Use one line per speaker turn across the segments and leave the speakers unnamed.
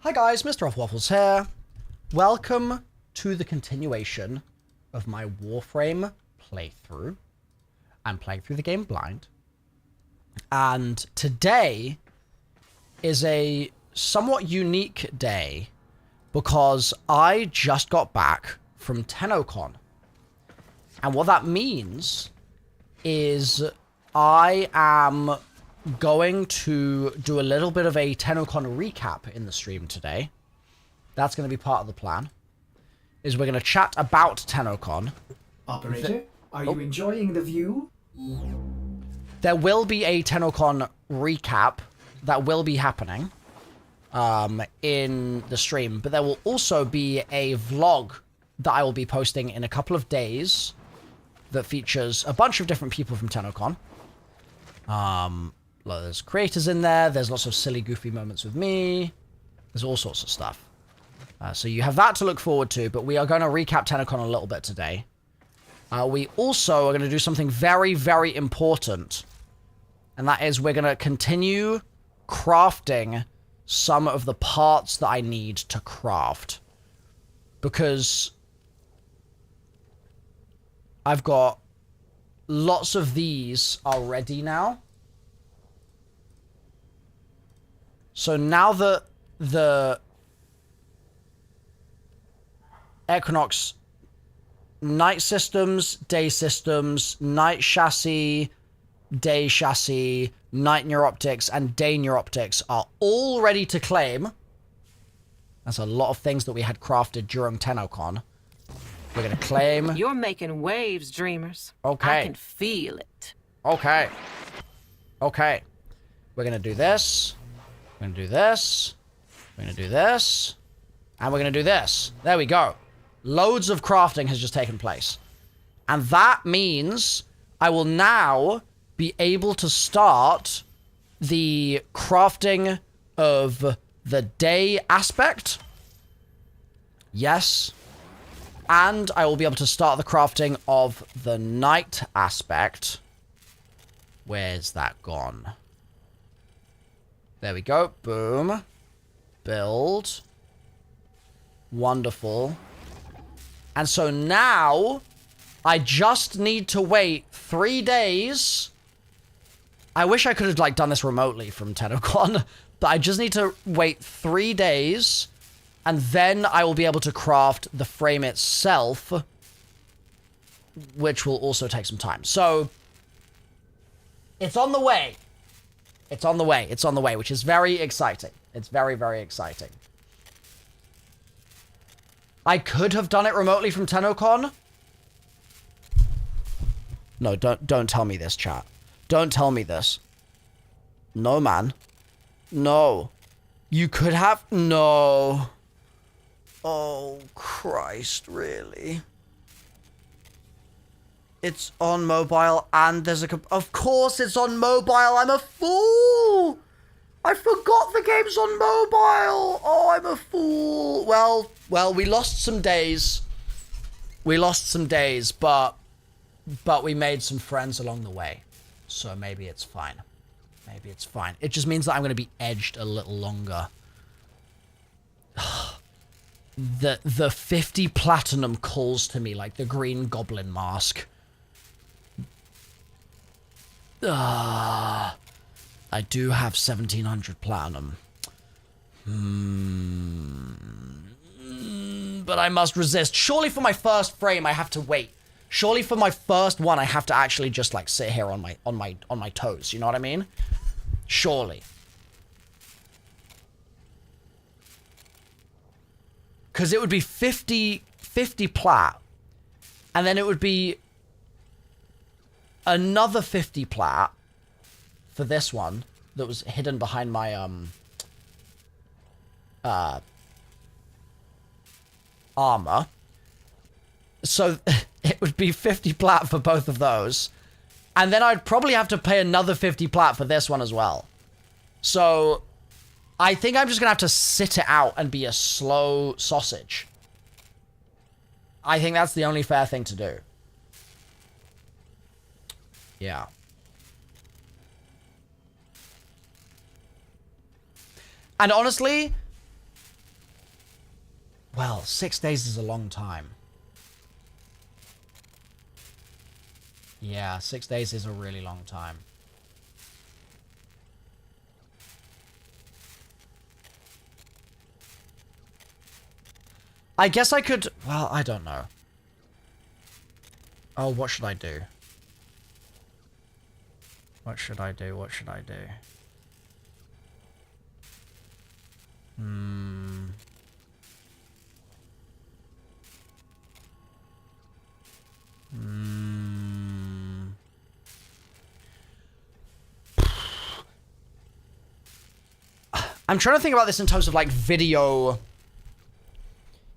Hi guys, MrRoflWaffles here. Welcome to the continuation of my Warframe playthrough. I'm playing through the game blind. And today is a somewhat unique day because I just got back from Tennocon. And what that means is I am going to do a little bit of a Tennocon recap in the stream today. That's going to be part of the plan. Is we're going to chat about Tennocon.
Operator, are you enjoying the view?
There will be a Tennocon recap that will be happening in the stream, but there will also be a vlog that I will be posting in a couple of days that features a bunch of different people from Tennocon. There's creators in there. There's lots of silly, goofy moments with me. There's all sorts of stuff. So you have that to look forward to, but we are going to recap Tennocon a little bit today. We also are going to do something very, very important. And that is we're going to continue crafting some of the parts that I need to craft. Because I've got lots of these already now. So now that the Equinox night systems, day systems, night chassis, day chassis, night neuroptics, and day neuroptics are all ready to claim. That's a lot of things that we had crafted during Tennocon. We're going to claim.
You're making waves, dreamers.
Okay.
I can feel it.
Okay. Okay. We're going to do this. We're going to do this. We're going to do this. And we're going to do this. There we go. Loads of crafting has just taken place. And that means I will now be able to start the crafting of the day aspect. Yes. And I will be able to start the crafting of the night aspect. Where's that gone? There we go. Boom. Build. Wonderful. And so now, I just need to wait 3 days. I wish I could have, done this remotely from Tennocon. But I just need to wait 3 days. And then I will be able to craft the frame itself. Which will also take some time. So, it's on the way. It's on the way. It's on the way, which is very exciting. It's very, very exciting. I could have done it remotely from Tennocon. No, don't tell me this, chat. Don't tell me this. No, man. No. You could have... No. Oh, Christ, really? It's on mobile and there's a... Of course it's on mobile. I'm a fool. I forgot the game's on mobile. Oh, I'm a fool. Well, we lost some days. We lost some days, but we made some friends along the way. So maybe it's fine. Maybe it's fine. It just means that I'm going to be edged a little longer. The 50 platinum calls to me like the Green Goblin mask. I do have 1700 platinum. But I must resist. Surely for my first frame I have to wait. Surely for my first one I have to actually just sit here on my toes, you know what I mean? Surely. Cuz it would be 50 plat, and then it would be another 50 plat for this one that was hidden behind my armor. So it would be 50 plat for both of those. And then I'd probably have to pay another 50 plat for this one as well. So I think I'm just going to have to sit it out and be a slow sausage. I think that's the only fair thing to do. Yeah. And honestly, Well, 6 days is a long time. Yeah, 6 days is a really long time. I guess I could... Well, I don't know. Oh, what should I do? What should I do? What should I do? I'm trying to think about this in terms of, like, video...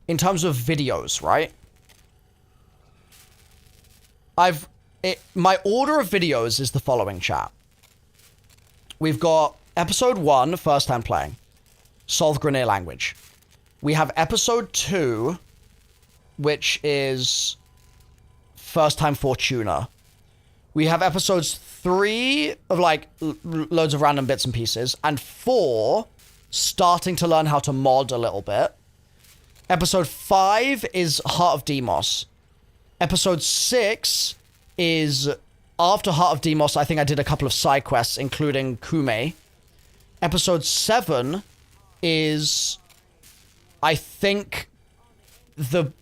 In terms of videos, right? My order of videos is the following, chat. We've got episode 1, first time playing. Solve Grineer language. We have episode 2, which is first time Fortuna. We have episodes 3 of, like, loads of random bits and pieces. And 4, starting to learn how to mod a little bit. Episode 5 is Heart of Demos. Episode 6 is after Heart of Demos. I think I did a couple of side quests, including Kume. Episode 7 is, I think, the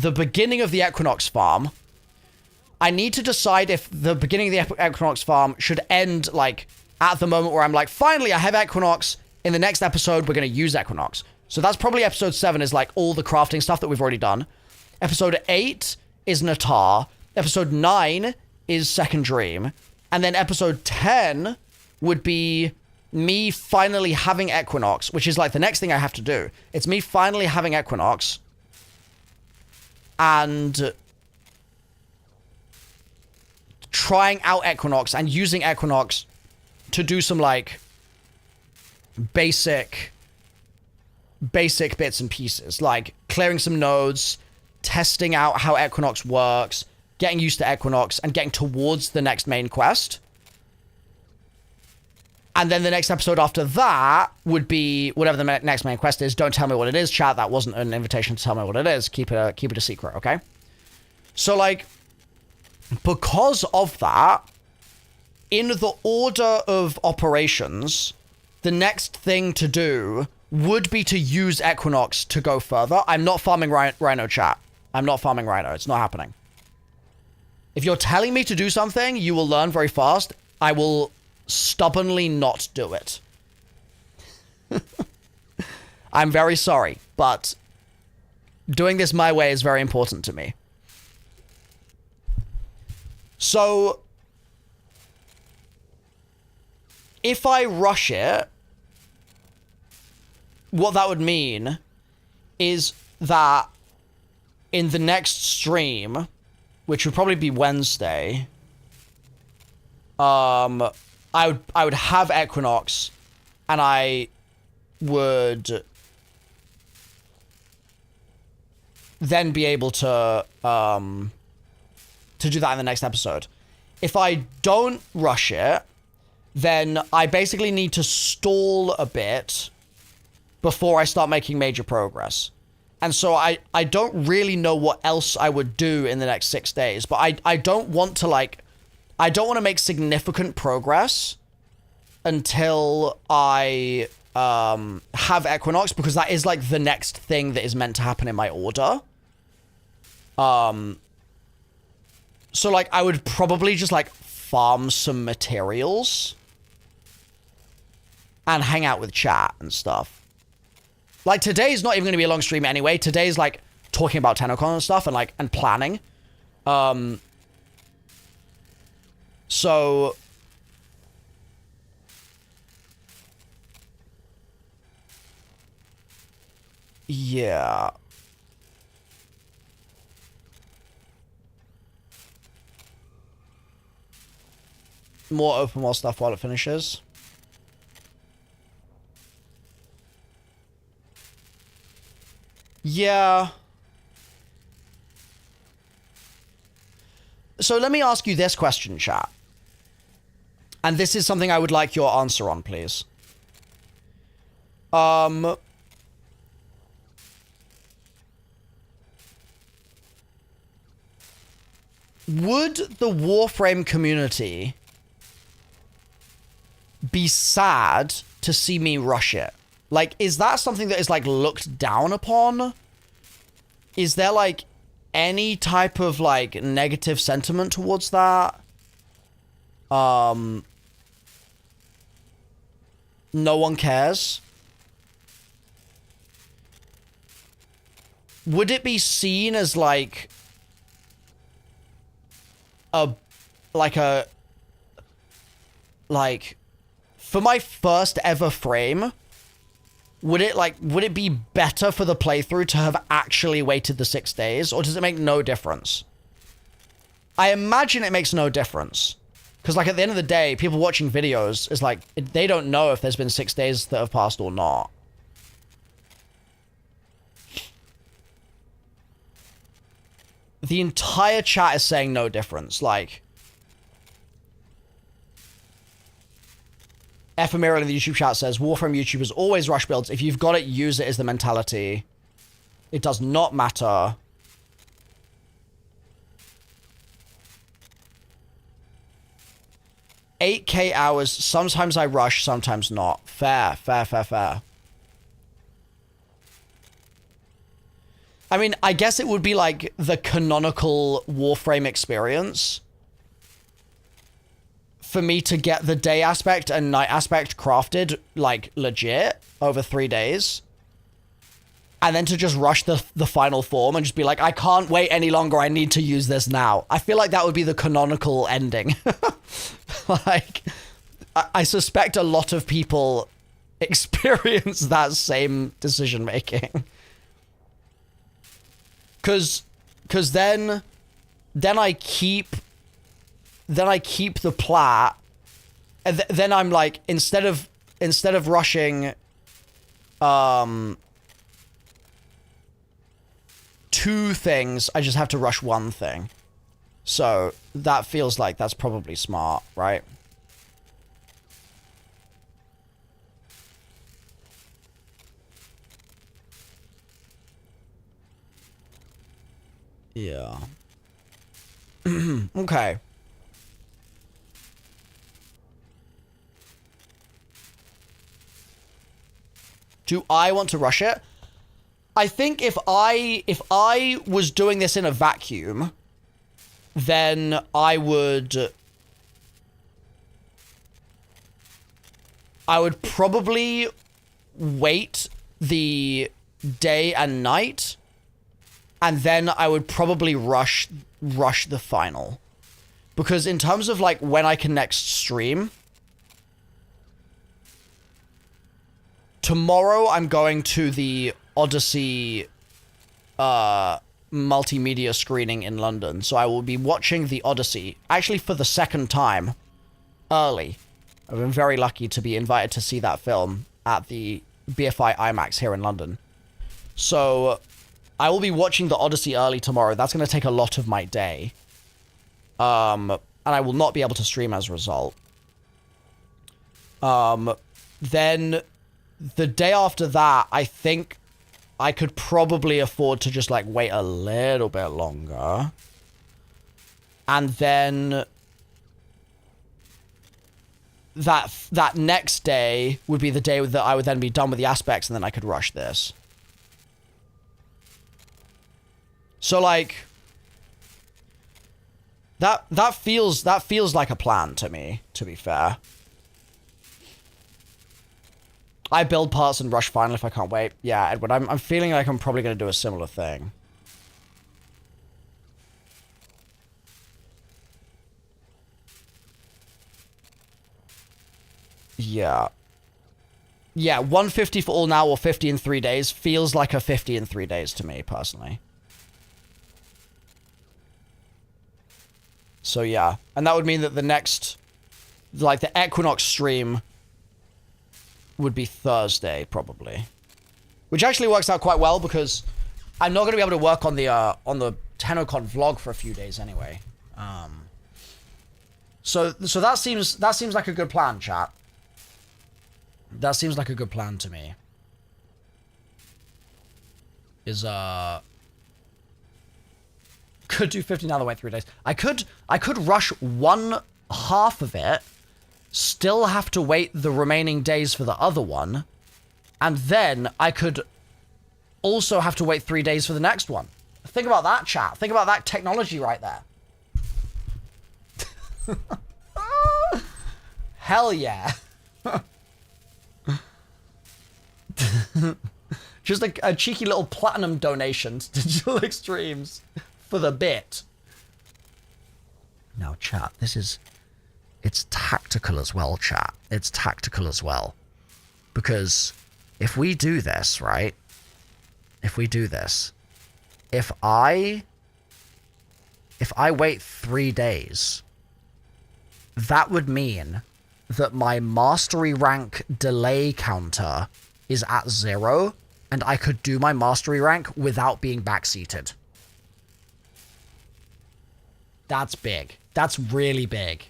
beginning of the Equinox farm. I need to decide if the beginning of the Equinox farm should end, like, at the moment where I'm like, finally, I have Equinox. In the next episode, we're going to use Equinox. So that's probably episode 7 is, like, all the crafting stuff that we've already done. Episode 8 is Natar. Episode 9 is Second Dream. And then episode 10 would be me finally having Equinox, which is, like, the next thing I have to do. It's me finally having Equinox. And trying out Equinox and using Equinox to do some, like, basic bits and pieces, like clearing some nodes, testing out how Equinox works, getting used to Equinox, and getting towards the next main quest. And then the next episode after that would be whatever the next main quest is. Don't tell me what it is, chat. That wasn't an invitation to tell me what it is. Keep it a secret, okay? So, like, because of that, in the order of operations, the next thing to do would be to use Equinox to go further. I'm not farming Rhino, chat. I'm not farming Rhino. It's not happening. If you're telling me to do something, you will learn very fast. I will stubbornly not do it. I'm very sorry, but doing this my way is very important to me. So, if I rush it, what that would mean is that in the next stream, which would probably be Wednesday, I would have Equinox, and I would then be able to do that in the next episode. If I don't rush it, then I basically need to stall a bit before I start making major progress. And so I don't really know what else I would do in the next 6 days, but I don't want to, like, I don't want to make significant progress until I have Equinox, because that is, like, the next thing that is meant to happen in my order. So, like, I would probably just, like, farm some materials and hang out with chat and stuff. Like, today's not even going to be a long stream anyway. Today's, like, talking about Tennocon and stuff and, like, and planning. So, yeah. More open world stuff while it finishes. Yeah. So let me ask you this question, chat. And this is something I would like your answer on, please. would the Warframe community be sad to see me rush it? Like, is that something that is, like, looked down upon? Is there, like, any type of, like, negative sentiment towards that? No one cares? Would it be seen as, like for my first ever frame, would it be better for the playthrough to have actually waited the 6 days, or does it make no difference? I imagine it makes no difference. Because, like, at the end of the day, people watching videos is like, they don't know if there's been 6 days that have passed or not. The entire chat is saying no difference. Like, Ephemera in the YouTube chat says, Warframe YouTubers always rush builds. If you've got it, use it is the mentality. It does not matter. $8K hours. Sometimes I rush, sometimes not. Fair, fair, fair, fair. I mean, I guess it would be like the canonical Warframe experience for me to get the day aspect and night aspect crafted, like, legit over 3 days. And then to just rush the final form and just be like, I can't wait any longer, I need to use this now. I feel like that would be the canonical ending. Like, I suspect a lot of people experience that same decision making. Cause then I keep the plat, and then I'm like, instead of rushing 2 things, I just have to rush 1 thing. So that feels like that's probably smart, right? Yeah. Okay. Do I want to rush it? I think if I was doing this in a vacuum, then I would probably wait the day and night, and then I would probably rush the final. Because in terms of, like, when I can next stream, tomorrow I'm going to the Odyssey multimedia screening in London. So I will be watching the Odyssey, actually for the 2nd time, early. I've been very lucky to be invited to see that film at the BFI IMAX here in London. So I will be watching the Odyssey early tomorrow. That's going to take a lot of my day. And I will not be able to stream as a result. Then the day after that, I think I could probably afford to just, like, wait a little bit longer. And then that next day would be the day that I would then be done with the aspects, and then I could rush this. So, like, that feels like a plan to me, to be fair. I build parts and rush final if I can't wait. Yeah, Edward, I'm feeling like I'm probably going to do a similar thing. Yeah. Yeah, 150 for all now or 50 in 3 days feels like a 50 in 3 days to me, personally. So, yeah. And that would mean that the next, like, the Equinox stream would be Thursday, probably. Which actually works out quite well, because I'm not going to be able to work on the Tennocon vlog for a few days anyway. So that seems like a good plan, chat. That seems like a good plan to me. Because Could do 50 now, wait 3 days. I could rush one half of it, still have to wait the remaining days for the other one, and then I could also have to wait 3 days for the next one. Think about that, chat. Think about that technology right there. Hell yeah. Just a cheeky little platinum donation to Digital Extremes for the bit. Now, chat, it's tactical as well, chat. It's tactical as well. Because if we do this, right? If we do this, if I wait 3 days, that would mean that my mastery rank delay counter is at 0, and I could do my mastery rank without being backseated. That's big. That's really big.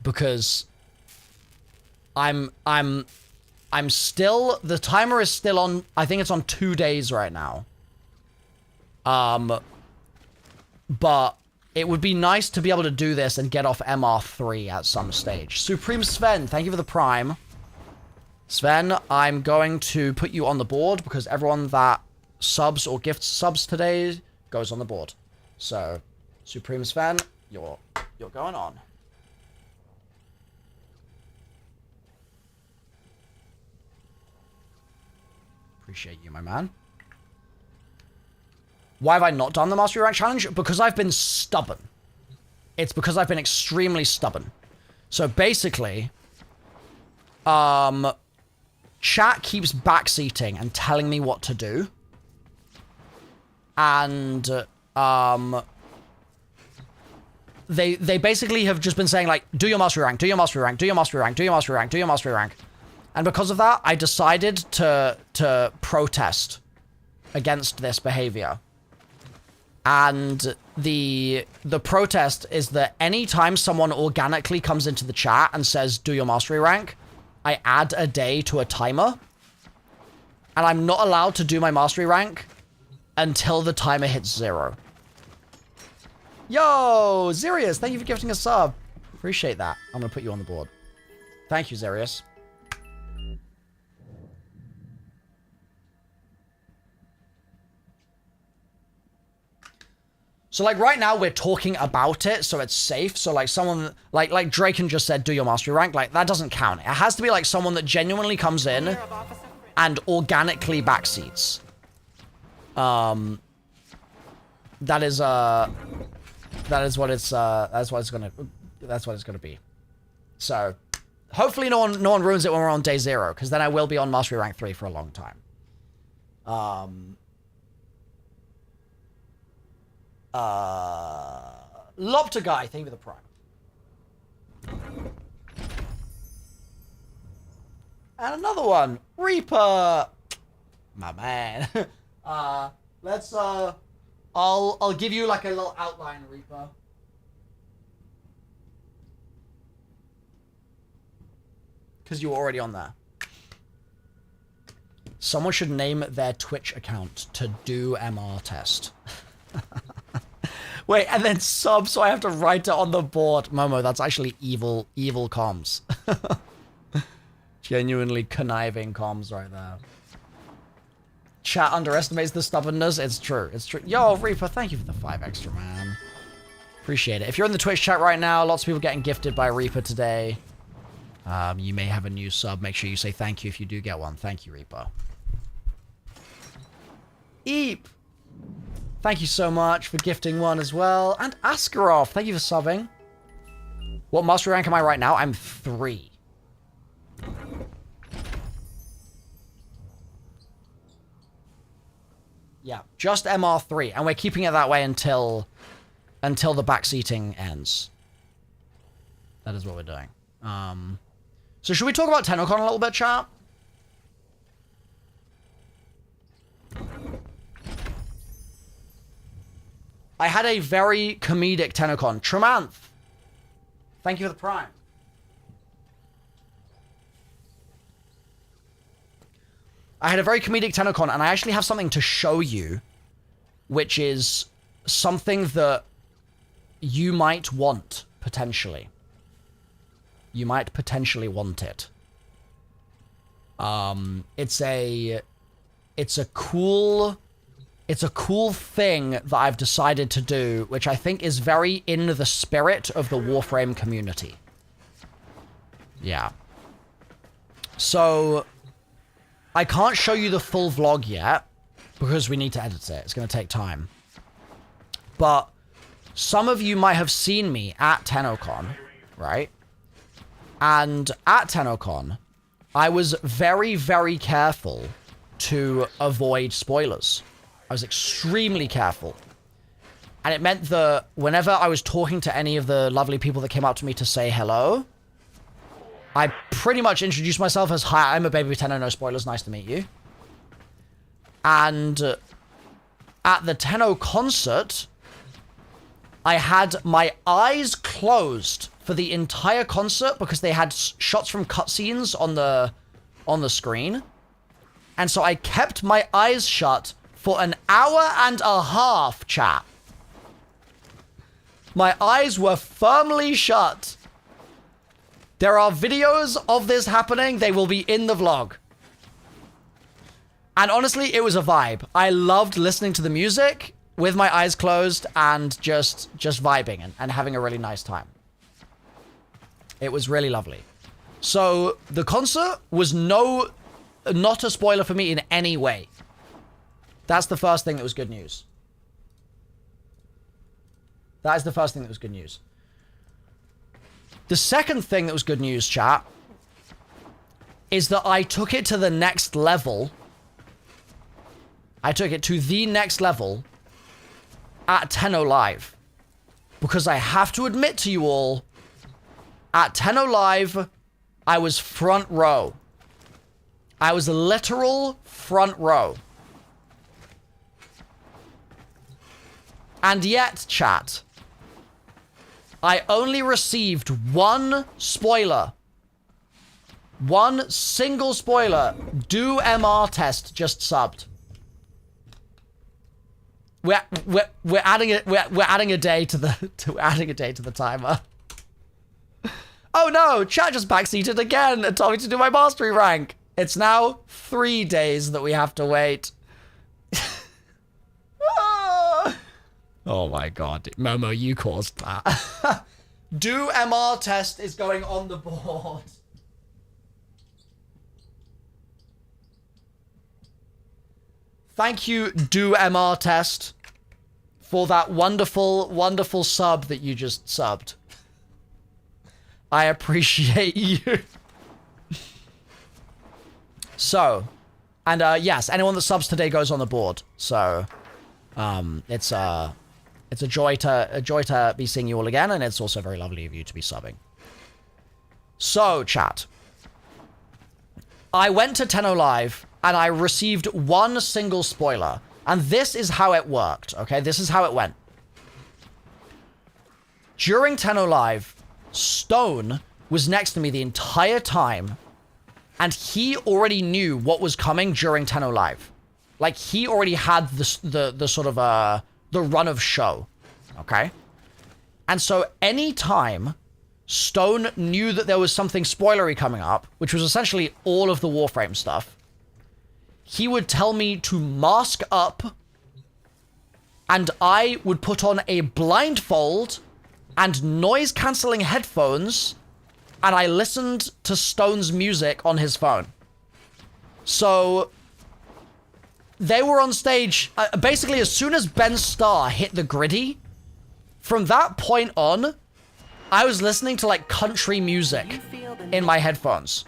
Because I'm still, the timer is still on, I think it's on 2 days right now. But it would be nice to be able to do this and get off MR3 at some stage. Supreme Sven, thank you for the Prime. Sven, I'm going to put you on the board because everyone that subs or gifts subs today goes on the board. So, Supreme Sven, you're going on. Appreciate you, my man. Why have I not done the Mastery Rank Challenge? Because I've been stubborn. It's because I've been extremely stubborn. So basically, chat keeps backseating and telling me what to do. And, they basically have just been saying, like, do your Mastery Rank, do your Mastery Rank, do your Mastery Rank, do your Mastery Rank, do your Mastery Rank. And because of that, I decided to protest against this behavior. And the protest is that anytime someone organically comes into the chat and says, do your mastery rank, I add a day to a timer. And I'm not allowed to do my mastery rank until the timer hits 0. Yo, Zerius, thank you for gifting a sub. Appreciate that. I'm going to put you on the board. Thank you, Zerius. So, like, right now, we're talking about it, so it's safe. So, like, someone... Like Draken just said, do your mastery rank. Like, that doesn't count. It has to be, like, someone that genuinely comes in and organically backseats. That is what it's gonna be. So, hopefully no one ruins it when we're on day 0, because then I will be on mastery rank 3 for a long time. Lopter Guy, thank you for the Prime. And another one, Reaper. My man. Let's I'll give you like a little outline, Reaper. Because you were already on there. Someone should name their Twitch account to do MR test. Wait, and then sub, so I have to write it on the board. Momo, that's actually evil comms. Genuinely conniving comms right there. Chat underestimates the stubbornness. It's true. It's true. Yo, Reaper, thank you for the 5 extra, man. Appreciate it. If you're in the Twitch chat right now, lots of people getting gifted by Reaper today. You may have a new sub. Make sure you say thank you if you do get one. Thank you, Reaper. Eep. Thank you so much for gifting one as well. And Askarov, thank you for subbing. What mastery rank am I right now? I'm 3. Yeah, just MR3. And we're keeping it that way until the backseating ends. That is what we're doing. So should we talk about Tennocon a little bit, chat? I had a very comedic Tennocon. Tremanth, thank you for the Prime. I had a very comedic Tennocon, and I actually have something to show you, which is something that you might want, potentially. You might potentially want it. It's a cool thing that I've decided to do, which I think is very in the spirit of the Warframe community. Yeah. So, I can't show you the full vlog yet, because we need to edit it. It's going to take time. But some of you might have seen me at Tennocon, right? And at Tennocon, I was very, very careful to avoid spoilers. I was extremely careful. And it meant that whenever I was talking to any of the lovely people that came up to me to say hello, I pretty much introduced myself as, hi, I'm a baby Tenno, no spoilers, nice to meet you. And at the Tenno concert, I had my eyes closed for the entire concert because they had shots from cutscenes on the screen. And so I kept my eyes shut for an hour and a half, chat. My eyes were firmly shut. There are videos of this happening. They will be in the vlog. And honestly, it was a vibe. I loved listening to the music with my eyes closed and just vibing and having a really nice time. It was really lovely. So the concert was not a spoiler for me in any way. That's the first thing that was good news. That is the first thing that was good news. The second thing that was good news, chat, is that I took it to the next level. I took it to the next level at Tenno Live. Because I have to admit to you all, at Tenno Live, I was front row. I was literal front row. And yet, chat, I only received one spoiler. One single spoiler. Do MR test just subbed. We're adding it. We're adding a day to the timer. Oh no! Chat just backseated again and told me to do my mastery rank. It's now 3 days that we have to wait. Oh my god. Momo, you caused that. Do MR test is going on the board. Thank you, Do MR test, for that wonderful, wonderful sub that you just subbed. I appreciate you. So, and yes, anyone that subs today goes on the board. So, it's a joy to be seeing you all again, and it's also very lovely of you to be subbing. So, chat, I went to Tenno Live and I received one single spoiler, and this is how it worked. Okay, this is how it went. During Tenno Live, Stone was next to me the entire time, and he already knew what was coming during Tenno Live. Like, he already had the sort of the run of show, okay? And so anytime Stone knew that there was something spoilery coming up, which was essentially all of the Warframe stuff, he would tell me to mask up, and I would put on a blindfold and noise-canceling headphones, and I listened to Stone's music on his phone. So they were on stage, basically as soon as Ben's star hit the griddy, from that point on, I was listening to like country music in my headphones.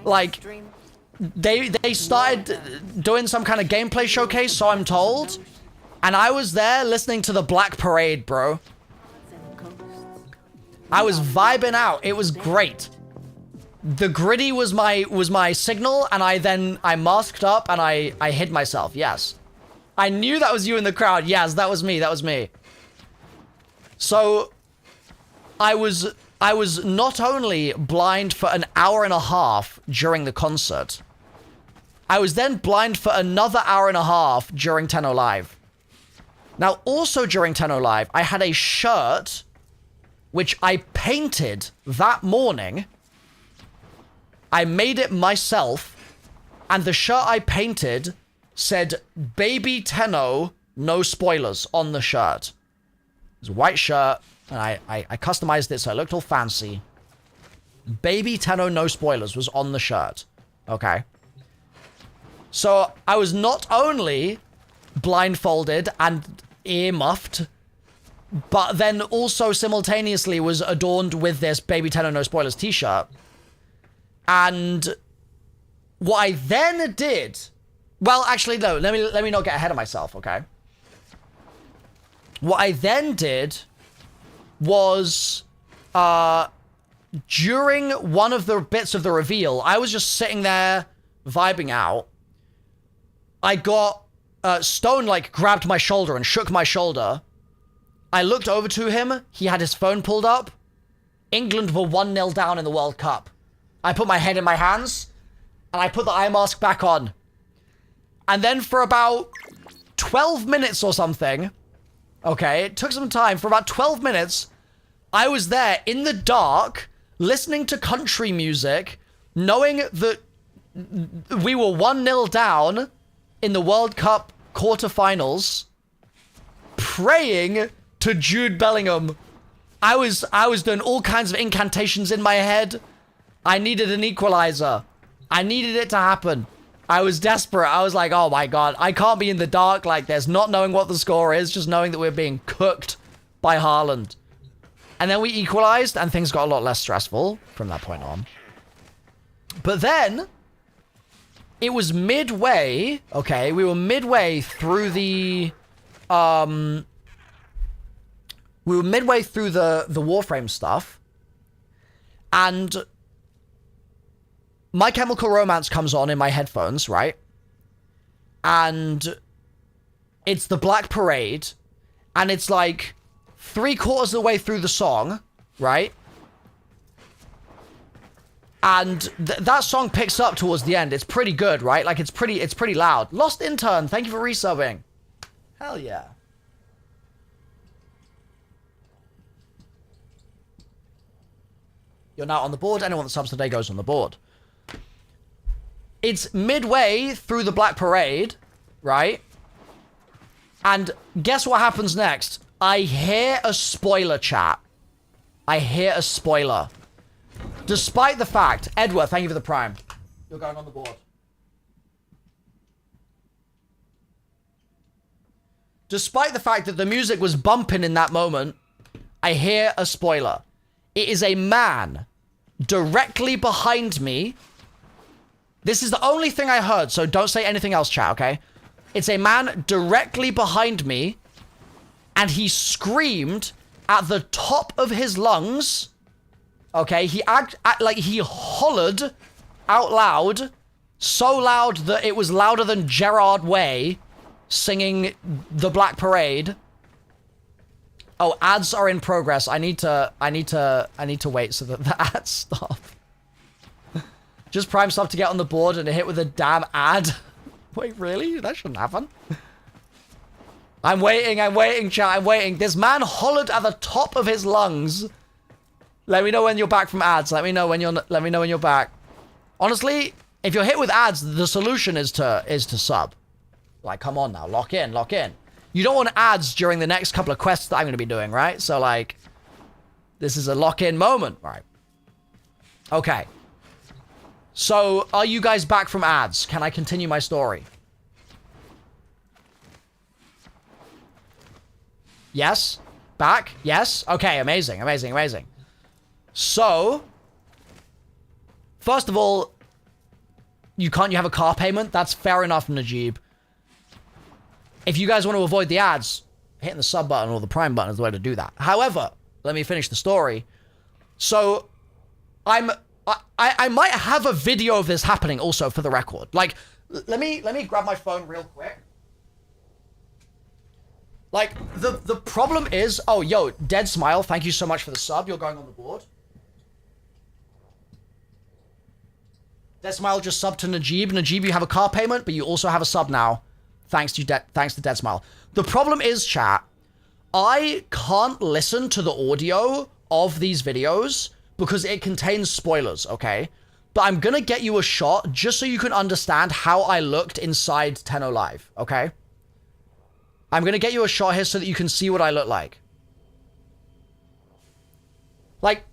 Like, they started doing some kind of gameplay showcase, so I'm told, and I was there listening to the Black Parade, bro. I was vibing out. It was great. The griddy was my signal, and I masked up and I hid myself. Yes. I knew that was you in the crowd. Yes, that was me. That was me. So I was not only blind for an hour and a half during the concert, I was then blind for another hour and a half during Tenno Live. Now, also during Tenno Live, I had a shirt which I painted that morning. I made it myself, and the shirt I painted said, Baby Tenno, no spoilers on the shirt. It was a white shirt, and I customized it so it looked all fancy. Baby Tenno, no spoilers was on the shirt. Okay. So I was not only blindfolded and ear-muffed, but then also simultaneously was adorned with this Baby Tenno, no spoilers t-shirt. And what I then did... Well, actually, no, let me not get ahead of myself, okay? What I then did was... during one of the bits of the reveal, I was just sitting there vibing out. I got Stone like grabbed my shoulder and shook my shoulder. I looked over to him. He had his phone pulled up. England were 1-0 down in the World Cup. I put my head in my hands and I put the eye mask back on. And then for about 12 minutes or something, okay, it took some time. For about 12 minutes, I was there in the dark, listening to country music, knowing that we were 1-0 down in the World Cup quarterfinals, praying to Jude Bellingham. I was doing all kinds of incantations in my head. I needed an equalizer. I needed it to happen. I was desperate. I was like, oh my God, I can't be in the dark like this, not knowing what the score is, just knowing that we're being cooked by Haaland. And then we equalized, and things got a lot less stressful from that point on. But then, it was midway, okay, we were midway through the, Warframe stuff, and My Chemical Romance comes on in my headphones, right? And it's the Black Parade, and it's like 3/4 of the way through the song, right? And that song picks up towards the end. It's pretty good, right? Like, it's pretty loud. Lost Intern, thank you for resubbing. Hell yeah. You're now on the board. Anyone that subs today goes on the board. It's midway through the Black Parade, right? And guess what happens next? I hear a spoiler, chat. I hear a spoiler. Despite the fact... Edward, thank you for the prime. You're going on the board. Despite the fact that the music was bumping in that moment, I hear a spoiler. It is a man directly behind me. This is the only thing I heard, so don't say anything else, chat, okay? It's a man directly behind me, and he screamed at the top of his lungs. Okay, he he hollered out loud, so loud that it was louder than Gerard Way singing The Black Parade. Oh, ads are in progress. I need to wait so that the ads stop. Just prime stuff to get on the board and hit with a damn ad. Wait, really? That shouldn't happen. I'm waiting, chat, I'm waiting. This man hollered at the top of his lungs. Let me know when you're back from ads. Let me know when you're back. Honestly, if you're hit with ads, the solution is to sub. Like, come on now, lock in. You don't want ads during the next couple of quests that I'm going to be doing, right? So, like, this is a lock-in moment, right? Okay. So, are you guys back from ads? Can I continue my story? Yes? Back? Yes? Okay, amazing. So, first of all, you have a car payment? That's fair enough, Najib. If you guys want to avoid the ads, hitting the sub button or the prime button is the way to do that. However, let me finish the story. So, I might have a video of this happening also for the record. Like, let me grab my phone real quick. Like, the problem is... Oh, yo, Dead Smile, thank you so much for the sub. You're going on the board. Dead Smile just subbed to Najib. Najib, you have a car payment, but you also have a sub now. Thanks to Dead Smile. The problem is, chat, I can't listen to the audio of these videos because it contains spoilers, okay? But I'm gonna get you a shot just so you can understand how I looked inside Tenno Live, okay? I'm gonna get you a shot here so that you can see what I look like. Like,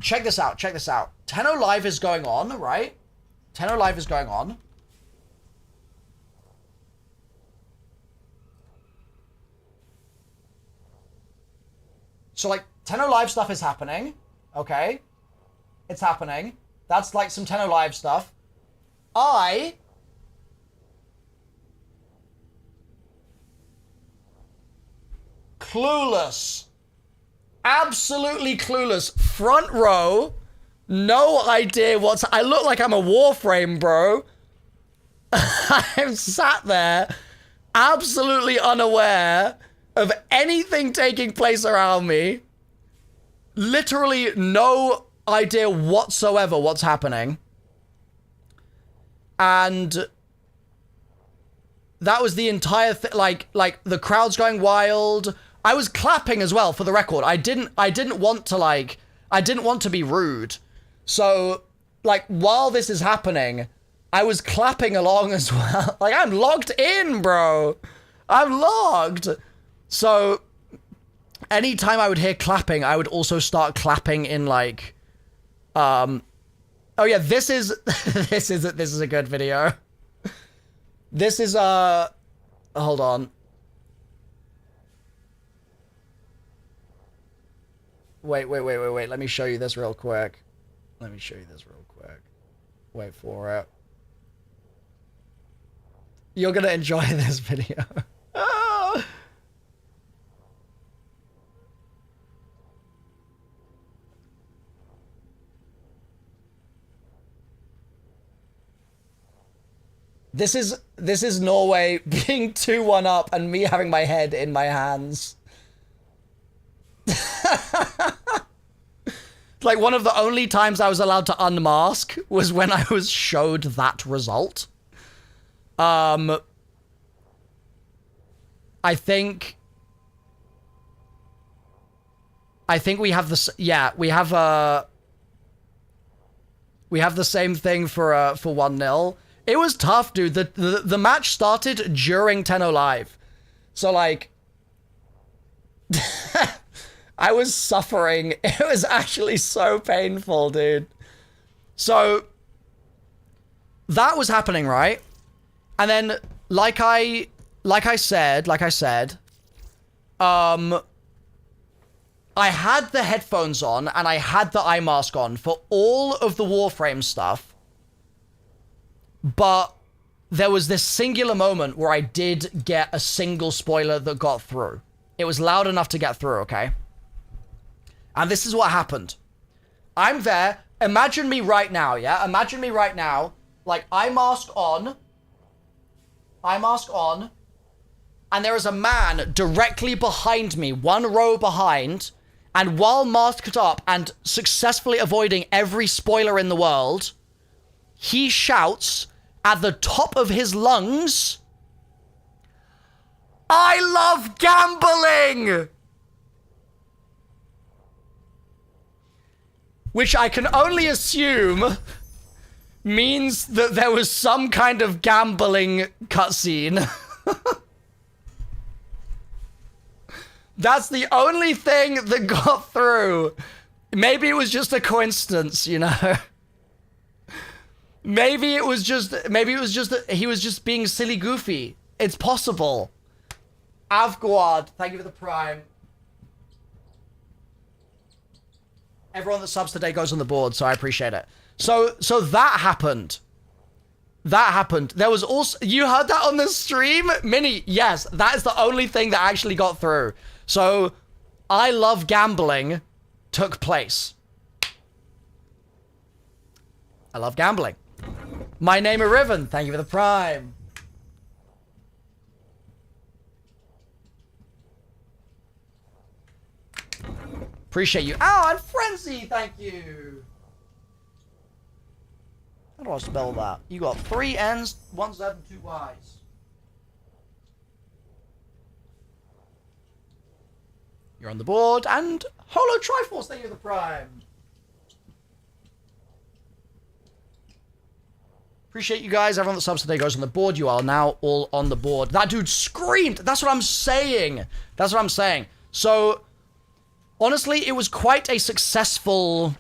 check this out, check this out. Tenno Live is going on, right? Tenno Live is going on. So, like, Tenno Live stuff is happening, okay? It's happening. That's, like, some Tenno Live stuff. Clueless. Absolutely clueless. Front row. No idea what's... I look like I'm a Warframe, bro. I'm sat there, absolutely unaware of anything taking place around me. Literally no idea whatsoever what's happening. And that was the entire thing. Like the crowd's going wild. I was clapping as well, for the record. I didn't want to be rude. So, like, while this is happening, I was clapping along as well. Like, I'm logged in, bro. I'm logged. So, anytime I would hear clapping, I would also start clapping in, like, oh yeah, this is a good video. This is, hold on. Wait, let me show you this real quick. Wait for it. You're gonna enjoy this video. This is Norway being 2-1 up and me having my head in my hands. Like, one of the only times I was allowed to unmask was when I was showed that result. I think we have this. Yeah, we have the same thing for 1-0. It was tough, dude. The match started during Tenno Live, so like, I was suffering. It was actually so painful, dude. So that was happening, right? And then, like I said, I had the headphones on and I had the eye mask on for all of the Warframe stuff. But there was this singular moment where I did get a single spoiler that got through. It was loud enough to get through, okay? And this is what happened. I'm there. Imagine me right now, yeah? Imagine me right now. Like, eye mask on. And there is a man directly behind me, 1 row behind. And while masked up and successfully avoiding every spoiler in the world, he shouts at the top of his lungs, "I love gambling!" Which I can only assume means that there was some kind of gambling cutscene. That's the only thing that got through. Maybe it was just a coincidence, you know? Maybe it was just that he was just being silly goofy. It's possible. Avguard, thank you for the prime. Everyone that subs today goes on the board, so I appreciate it. So that happened. There was also... You heard that on the stream? Minnie, yes. That is the only thing that actually got through. So, I love gambling took place. I love gambling. My name is Riven. Thank you for the prime. Appreciate you. Oh, and Frenzy, thank you. How do I spell that? You got 3 N's, 1 Z, and 2 Y's. you're on the board. And Holo Triforce, thank you for the Prime. Appreciate you guys. Everyone that subs today goes on the board. You are now all on the board. That dude screamed. That's what I'm saying. That's what I'm saying. So, honestly, it was quite a successful...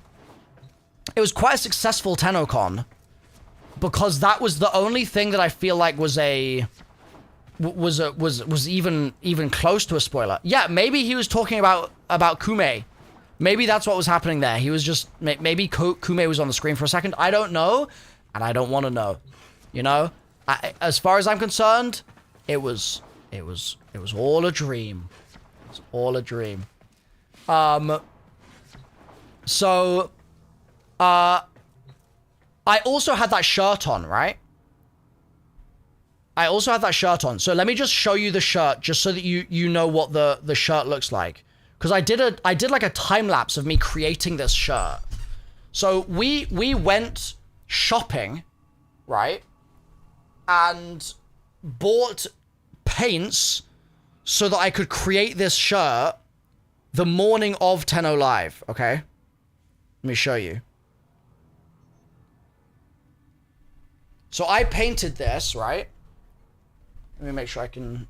It was quite a successful Tennocon. Because that was the only thing that I feel like was even close to a spoiler. Yeah, maybe he was talking about Kume. Maybe that's what was happening there. He was just... Maybe Kume was on the screen for a second. I don't know. And I don't want to know, you know. As far as I'm concerned, it was all a dream. It was all a dream. So, I also had that shirt on, right? I also had that shirt on. So let me just show you the shirt, just so that you know what the shirt looks like. Because I did like a time lapse of me creating this shirt. So we went shopping, right, and bought paints so that I could create this shirt the morning of Tenno Live, okay? Let me show you. So I painted this, right? Let me make sure you can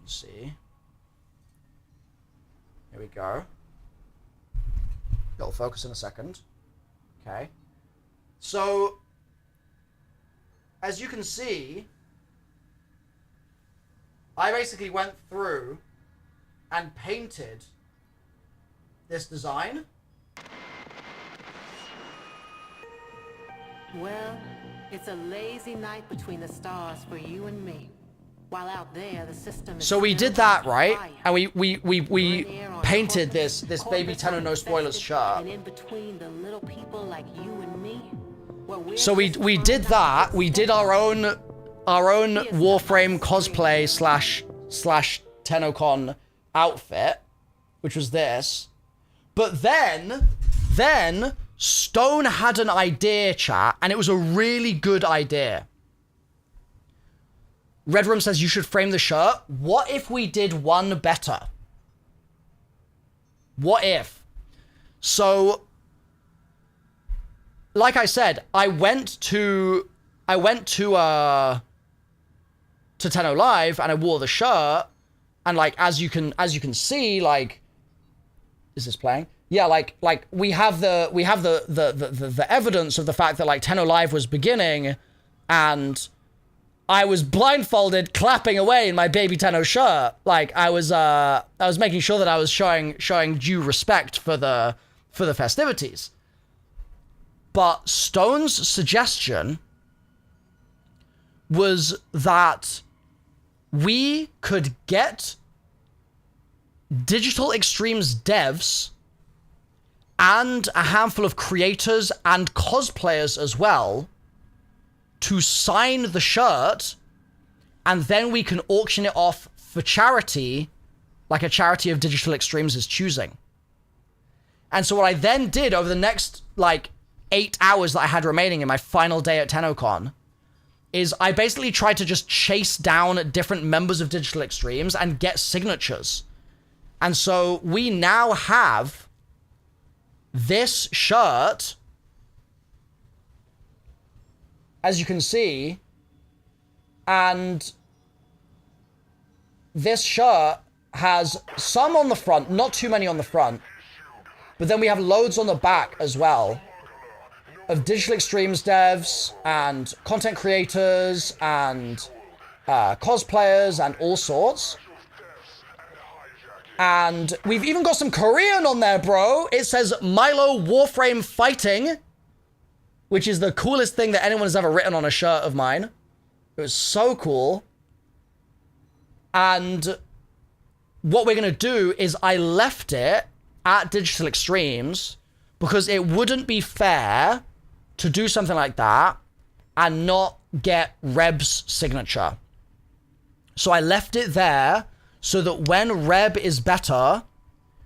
see. Here we go. It'll focus in a second. Okay. So, as you can see, I basically went through and painted this design.
Well, it's a lazy night between the stars for you and me. While out there, the system is...
So we did that, right? And we painted this baby Tenno No Spoilers shirt.
And in between the little people like you and me,
so we did that. We did our own Warframe cosplay slash Tennocon outfit, which was this. But then Stone had an idea, chat, and it was a really good idea. Red Room says you should frame the shirt. What if we did one better? What if? So, like I said, I went to Tenno Live and I wore the shirt, and like as you can see, like, is this playing? Yeah, like we have the evidence of the fact that like Tenno Live was beginning, and I was blindfolded, clapping away in my baby Tenno shirt. Like I was making sure that I was showing due respect for the festivities. But Stone's suggestion was that we could get Digital Extremes devs and a handful of creators and cosplayers as well to sign the shirt, and then we can auction it off for charity, like a charity of Digital Extremes' choosing. And so what I then did over the next, like, 8 hours that I had remaining in my final day at Tennocon is I basically tried to just chase down different members of Digital Extremes and get signatures. And so we now have this shirt, as you can see, and this shirt has some on the front, not too many on the front, but then we have loads on the back as well of Digital Extremes devs and content creators and cosplayers and all sorts. And we've even got some Korean on there, bro. It says Milo Warframe Fighting, which is the coolest thing that anyone has ever written on a shirt of mine. It was so cool. And what we're going to do is I left it at Digital Extremes because it wouldn't be fair to do something like that and not get Reb's signature. So I left it there so that when Reb is better,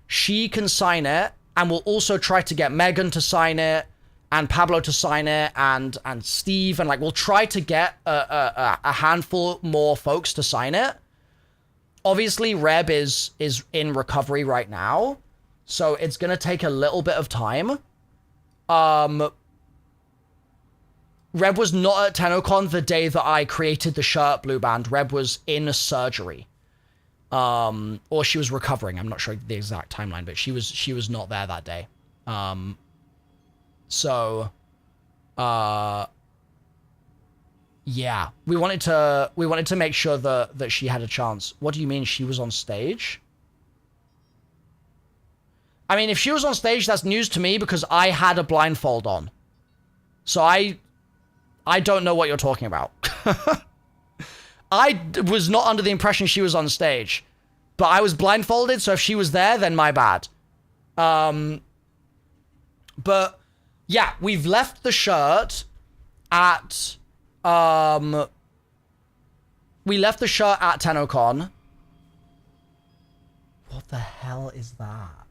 she can sign it, and we'll also try to get Megan to sign it, and Pablo to sign it, and Steve, and like we'll try to get a handful more folks to sign it. obviously Reb is in recovery right now, so it's gonna take a little bit of time. Reb was not at Tennocon the day that I created the shirt, Blue Band. Reb was in surgery. Or she was recovering. I'm not sure the exact timeline, but she was not there that day. Yeah, we wanted to make sure that she had a chance. What do you mean she was on stage? I mean, if she was on stage, that's news to me because I had a blindfold on. So I don't know what you're talking about. I was not under the impression she was on stage, but I was blindfolded, so if she was there, then my bad. But yeah, we've left the shirt at Tennocon. What the hell is that?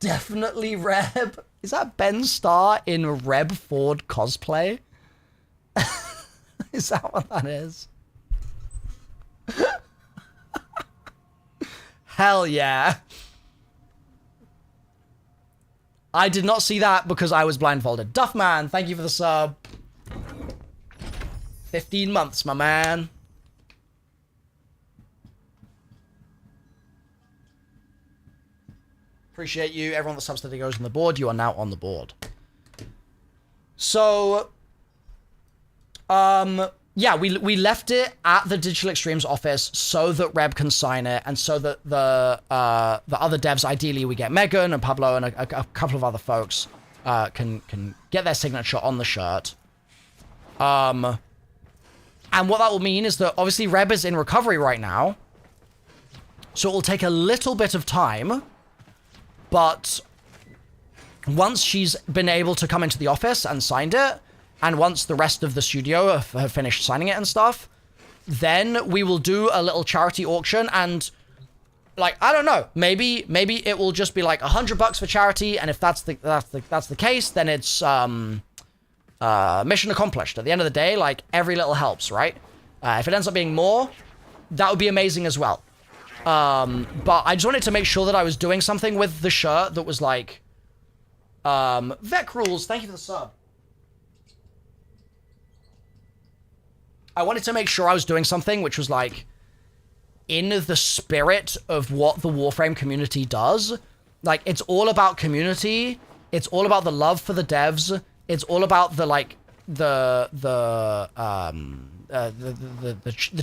Definitely Reb. Is that Ben Starr in Reb Ford cosplay? Is that what that is? Hell yeah. I did not see that because I was blindfolded. Duffman, thank you for the sub. 15 months, my man. Appreciate you. Everyone that subs today goes on the board. You are now on the board. So, yeah, we left it at the Digital Extremes office so that Reb can sign it, and so that the other devs, ideally we get Megan and Pablo and a couple of other folks, can get their signature on the shirt. And what that will mean is that obviously Reb is in recovery right now, so it will take a little bit of time, but once she's been able to come into the office and signed it, and once the rest of the studio have finished signing it and stuff, then we will do a little charity auction. And like, I don't know, maybe it will just be like $100 for charity. And if that's the case, then it's mission accomplished. At the end of the day, like, every little helps, right? If it ends up being more, that would be amazing as well. But I just wanted to make sure that I was doing something with the shirt that was like, Vec Rules, thank you for the sub. I wanted to make sure I was doing something which was like in the spirit of what the Warframe community does. Like, it's all about community. It's all about the love for the devs. It's all about the like the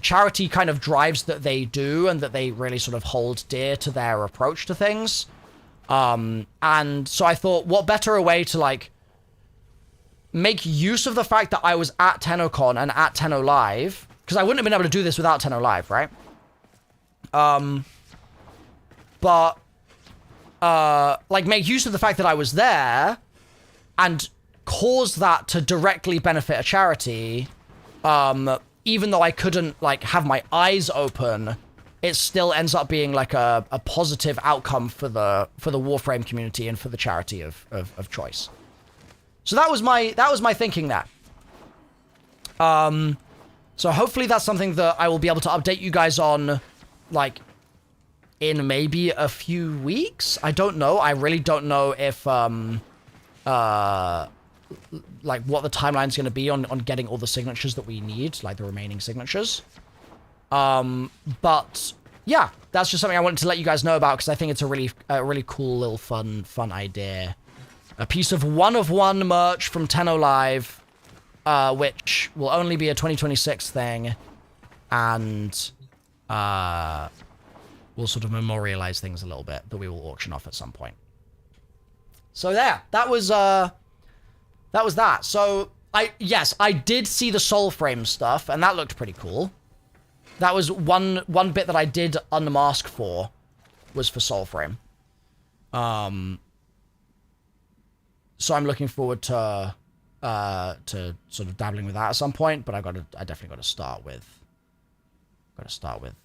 charity kind of drives that they do and that they really sort of hold dear to their approach to things. And so I thought, what better a way to like make use of the fact that I was at Tennocon and at Tenno Live, because I wouldn't have been able to do this without Tenno Live, right? Like, make use of the fact that I was there and cause that to directly benefit a charity, even though I couldn't, like, have my eyes open, it still ends up being, like, a positive outcome for the Warframe community and for the charity of choice. So that was my thinking there. So hopefully that's something that I will be able to update you guys on, like, in maybe a few weeks. I don't know. I really don't know if, like, what the timeline's going to be on getting all the signatures that we need, like the remaining signatures. But yeah, that's just something I wanted to let you guys know about because I think it's a really cool little fun idea. A piece of one-of-one merch from Tenno Live, which will only be a 2026 thing, and we'll sort of memorialize things a little bit that we will auction off at some point. So there, that was that. So I did see the Soulframe stuff, and that looked pretty cool. That was one bit that I did unmask for, was for Soulframe. So I'm looking forward to sort of dabbling with that at some point, but I definitely got to start with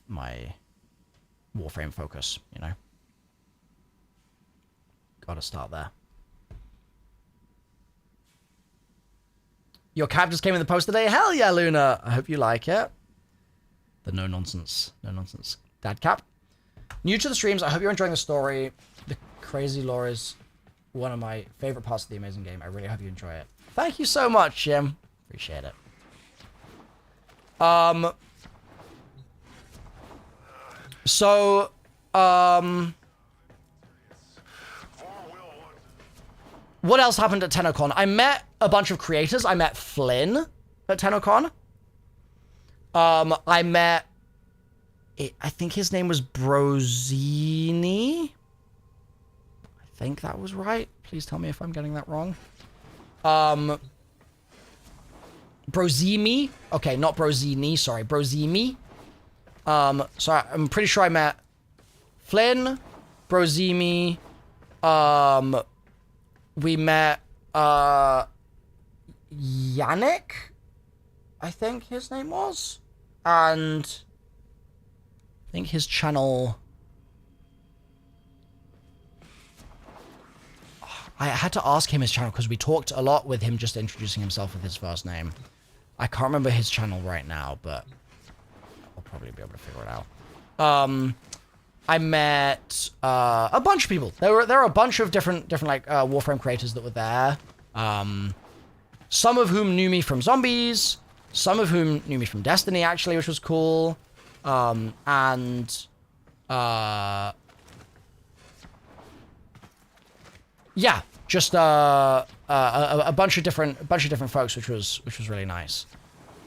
my Warframe focus, you know. Got to start there. Your cap just came in the post today. Hell yeah, Luna. I hope you like it. The no nonsense dad cap. New to the streams. I hope you're enjoying the story. The crazy lore is one of my favorite parts of the amazing game. I really hope you enjoy it. Thank you so much, Jim. Appreciate it. So, what else happened at Tennocon? I met a bunch of creators. I met Flynn at Tennocon. I met, I think his name was Brozini. I think that was right. Please tell me if I'm getting that wrong. Brozimi. Okay, not Brozini, sorry. Brozimi. So I'm pretty sure I met Flynn, Brozimi, we met, Yannick, I think his name was, and I think his channel, I had to ask him his channel because we talked a lot with him just introducing himself with his first name. I can't remember his channel right now, but I'll probably be able to figure it out. I met a bunch of people. There were a bunch of different like Warframe creators that were there. Some of whom knew me from Zombies, some of whom knew me from Destiny actually, which was cool. Yeah, just a bunch of different folks, which was really nice.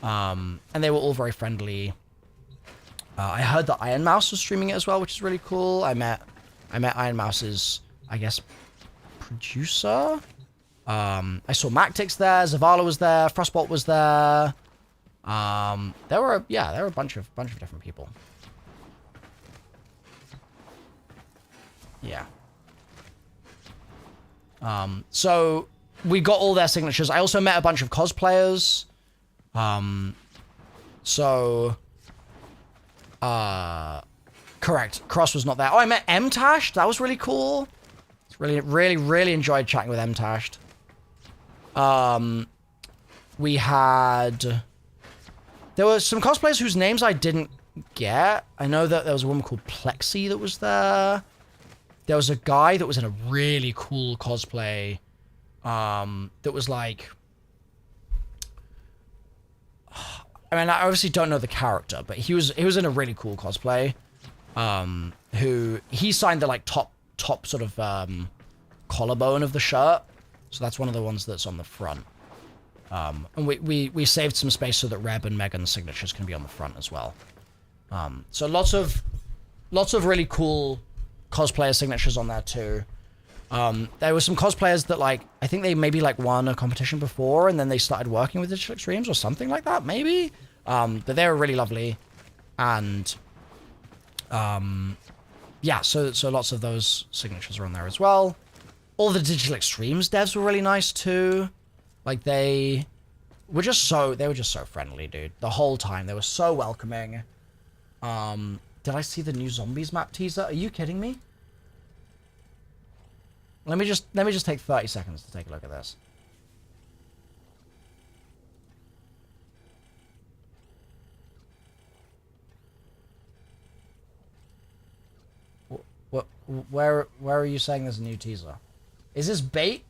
And they were all very friendly. I heard that Iron Mouse was streaming it as well, which is really cool. I met Iron Mouse's, I guess, producer. I saw Mactix there, Zavala was there, Frostbolt was there. There were a bunch of different people. Yeah. So we got all their signatures. I also met a bunch of cosplayers. Correct. Cross was not there. Oh, I met M-Tashed. That was really cool. Really enjoyed chatting with M-Tashed. There were some cosplayers whose names I didn't get. I know that there was a woman called Plexi that was there. There was a guy that was in a really cool cosplay, that was like, I mean, I obviously don't know the character, but he was in a really cool cosplay, who, he signed the like top sort of, collarbone of the shirt. So that's one of the ones that's on the front. And we saved some space so that Reb and Megan's signatures can be on the front as well. So lots of really cool cosplayer signatures on there too. There were some cosplayers that like, I think they maybe like won a competition before and then they started working with Digital Extremes or something like that, maybe. But they were really lovely. And, yeah, so lots of those signatures are on there as well. All the Digital Extremes devs were really nice too. Like they were just so friendly, dude. The whole time. They were so welcoming. Did I see the new Zombies map teaser? Are you kidding me? Let me just take 30 seconds to take a look at this. Where are you saying there's a new teaser? Is this bait?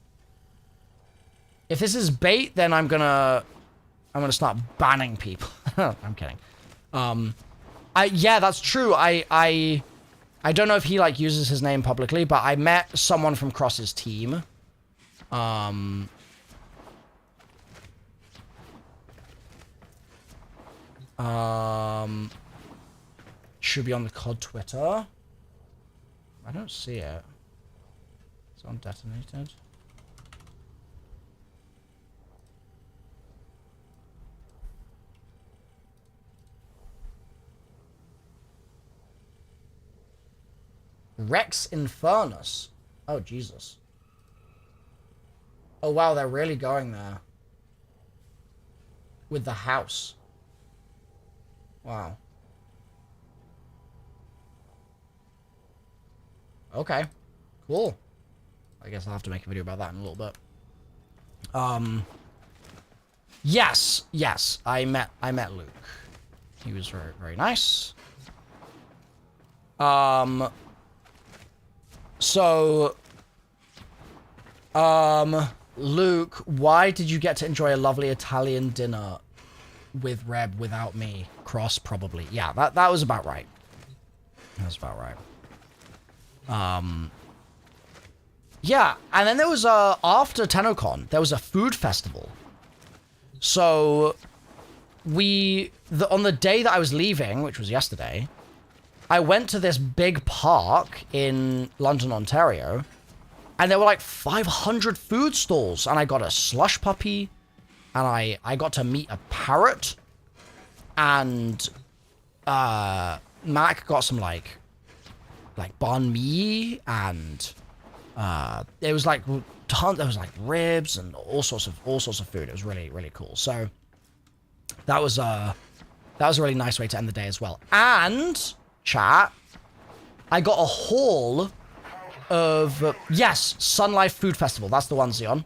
If this is bait, then I'm gonna start banning people. I'm kidding. Yeah, that's true. I don't know if he like uses his name publicly, but I met someone from Cross's team. Should be on the COD Twitter. I don't see it. It's on detonated. Rex Infernus. Oh, Jesus. Oh, wow, they're really going there. With the house. Wow. Okay. Cool. I guess I'll have to make a video about that in a little bit. Yes, I met Luke. He was very, very nice. Luke, why did you get to enjoy a lovely Italian dinner with Reb without me? Cross, probably. Yeah, that was about right. That was about right. Yeah, and then there was after Tennocon, there was a food festival. So on the day that I was leaving, which was yesterday, I went to this big park in London, Ontario, and there were like 500 food stalls, and I got a slush puppy, and I got to meet a parrot, and Mac got some like banh mi, and it was like there was like ribs and all sorts of food. It was really, really cool. So that was a really nice way to end the day as well. And chat, I got a haul of yes, Sun Life Food Festival. That's the one, Xeon.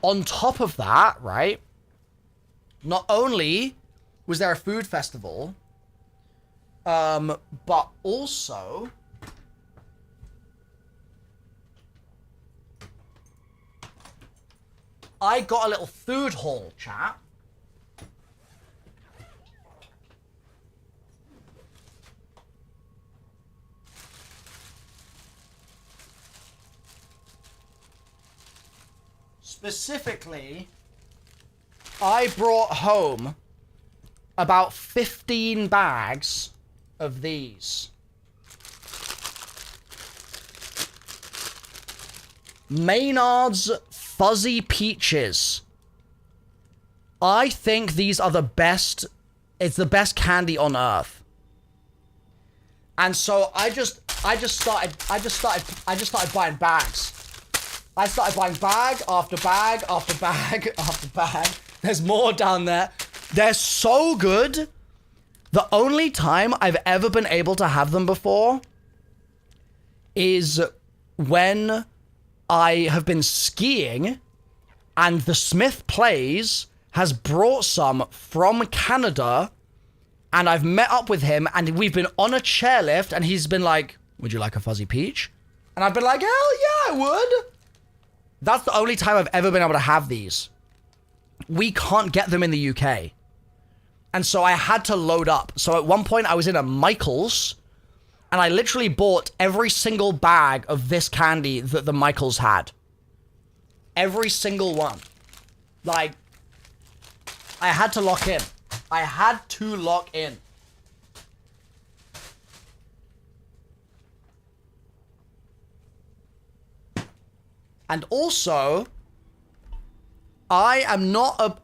On top of that, right? Not only was there a food festival, but also I got a little food haul, chat. Specifically, I brought home about 15 bags of these. Maynard's Fuzzy Peaches. I think these are the best. It's the best candy on earth. And so I just started buying bags. I started buying bag after bag after bag after bag. There's more down there. They're so good. The only time I've ever been able to have them before is when I have been skiing and the Smith Plays has brought some from Canada, and I've met up with him and we've been on a chairlift and he's been like, would you like a fuzzy peach? And I've been like, hell yeah, I would. That's the only time I've ever been able to have these. We can't get them in the UK. And so I had to load up. So at one point I was in a Michael's and I literally bought every single bag of this candy that the Michael's had. Every single one. Like, I had to lock in. I had to lock in. And also, I'm not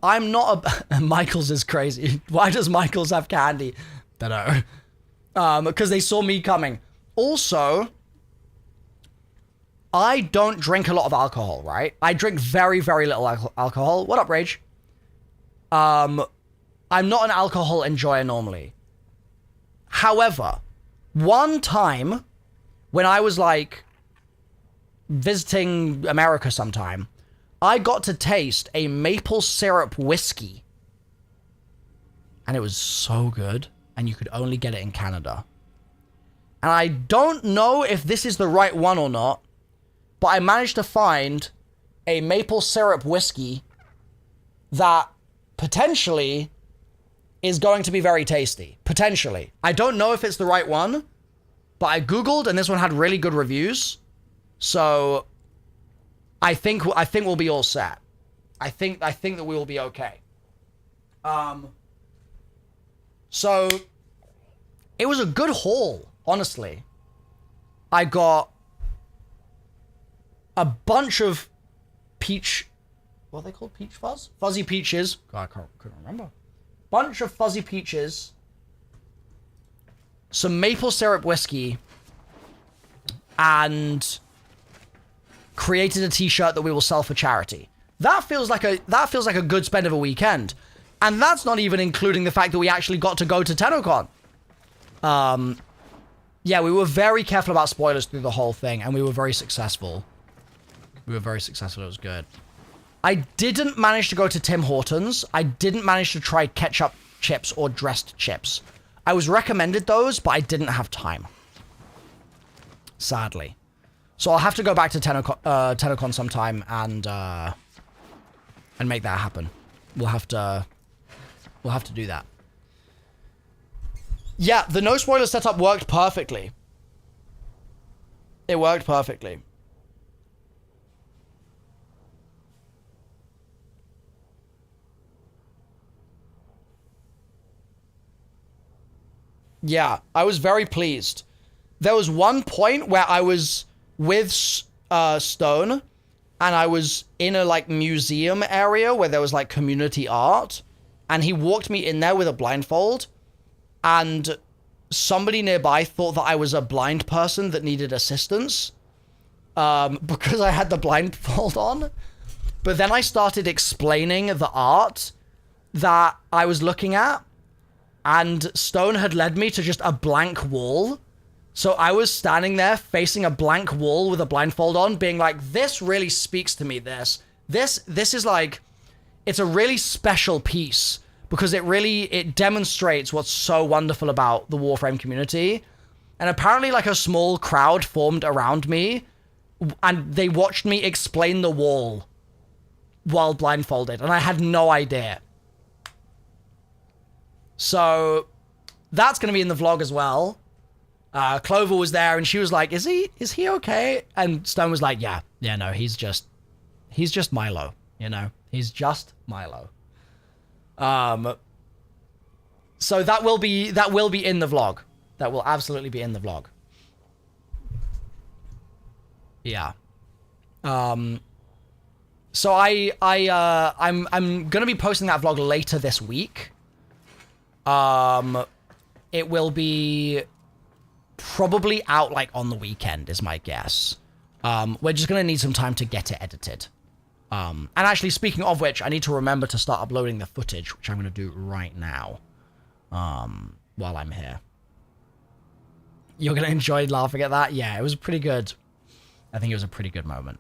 a, Michael's is crazy. Why does Michael's have candy? Don't know. Because they saw me coming. Also, I don't drink a lot of alcohol, right? I drink very, very little alcohol. What up, Rage? I'm not an alcohol enjoyer normally. However, one time when I was like visiting America sometime, I got to taste a maple syrup whiskey. And it was so good. And you could only get it in Canada. And I don't know if this is the right one or not, but I managed to find a maple syrup whiskey that potentially is going to be very tasty. Potentially. I don't know if it's the right one, but I Googled and this one had really good reviews. So I think we'll be all set. I think that we will be okay. So it was a good haul, honestly. I got a bunch of peach, what are they called? Peach fuzz? Fuzzy peaches. God, I couldn't remember. Bunch of fuzzy peaches. Some maple syrup whiskey. And created a t-shirt that we will sell for charity. That feels like a good spend of a weekend. And that's not even including the fact that we actually got to go to Tennocon. Yeah, we were very careful about spoilers through the whole thing, and we were very successful. It was good. I didn't manage to go to Tim Hortons. I didn't manage to try ketchup chips or dressed chips. I was recommended those, but I didn't have time. Sadly. So I'll have to go back to Tennocon sometime and make that happen. We'll have to do that. Yeah, the no spoiler setup worked perfectly. It worked perfectly. Yeah, I was very pleased. There was one point where I was with Stone, and I was in a, like, museum area where there was, like, community art, and he walked me in there with a blindfold, and somebody nearby thought that I was a blind person that needed assistance, because I had the blindfold on. But then I started explaining the art that I was looking at, and Stone had led me to just a blank wall. So I was standing there facing a blank wall with a blindfold on, being like, this really speaks to me, this is like, it's a really special piece, because it demonstrates what's so wonderful about the Warframe community. And apparently, like, a small crowd formed around me, and they watched me explain the wall while blindfolded, and I had no idea. So that's going to be in the vlog as well. Clover was there, and she was like, is he okay? And Stone was like, yeah, no, he's just Milo, you know? He's just Milo. So that will be in the vlog. That will absolutely be in the vlog. Yeah. So I'm gonna be posting that vlog later this week. It will be probably out, like, on the weekend is my guess. We're just gonna need some time to get it edited. And actually, speaking of which, I need to remember to start uploading the footage, which I'm gonna do right now, while I'm here. You're gonna enjoy laughing at that? Yeah, it was pretty good. I think it was a pretty good moment.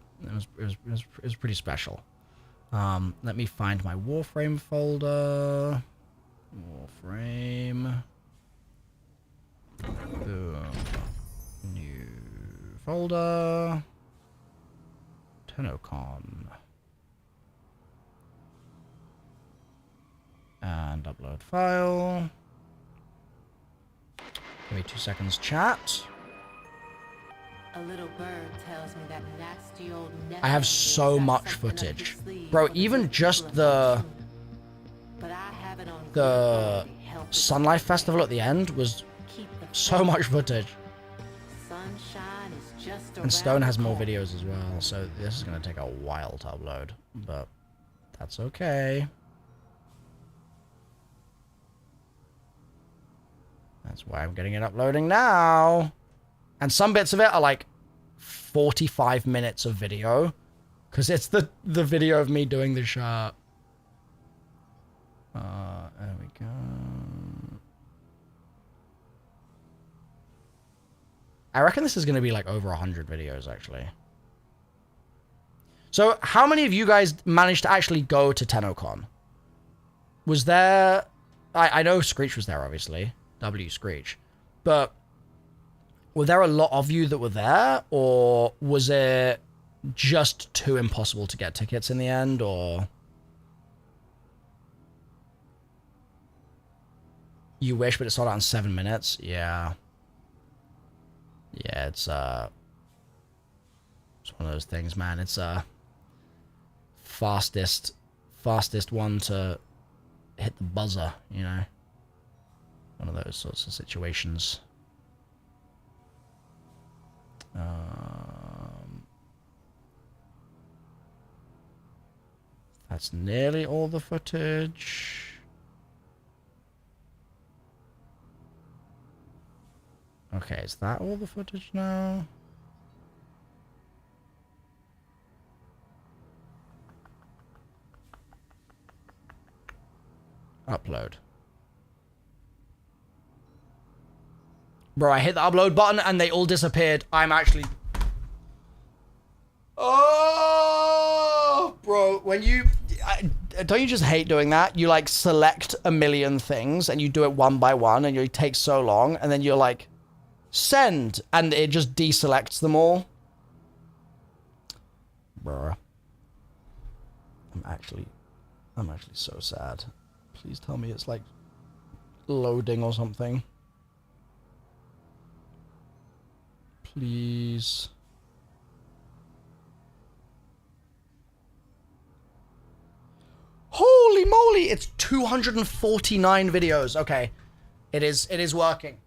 It was pretty special. Let me find my Warframe folder. Warframe. Boom. New folder. Tennocon. And upload file. Give me 2 seconds, chat.
A little bird tells me that nasty old
I have so much footage. Bro, even just the Sunlight Festival at the end was so much footage. And Stone has more videos as well, so this is going to take a while to upload, but that's okay. That's why I'm getting it uploading now. And some bits of it are like 45 minutes of video, because it's the video of me doing the shot. There we go. I reckon this is going to be like over 100 videos, actually. So, how many of you guys managed to actually go to Tennocon? Was there... I know Screech was there, obviously. W Screech. But were there a lot of you that were there? Or was it just too impossible to get tickets in the end? Or... You wish, but it sold out in 7 minutes? Yeah. Yeah, it's one of those things, man. It's fastest one to hit the buzzer, you know? One of those sorts of situations. That's nearly all the footage. Okay, is that all the footage now? Upload. Bro, I hit the upload button and they all disappeared. I'm actually... Oh! Bro, when you... don't you just hate doing that? You like select a million things and you do it one by one and it takes so long and then you're like, send, and it just deselects them all. Bruh. I'm actually so sad. Please tell me it's like loading or something. Please. Holy moly, it's 249 videos. Okay. It is working.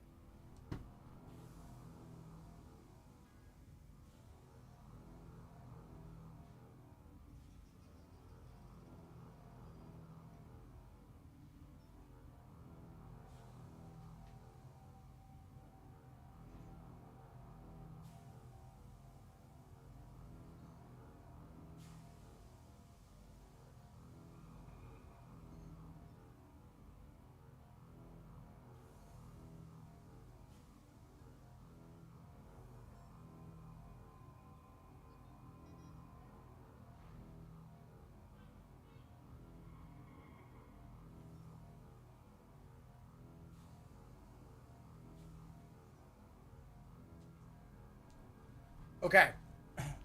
Okay.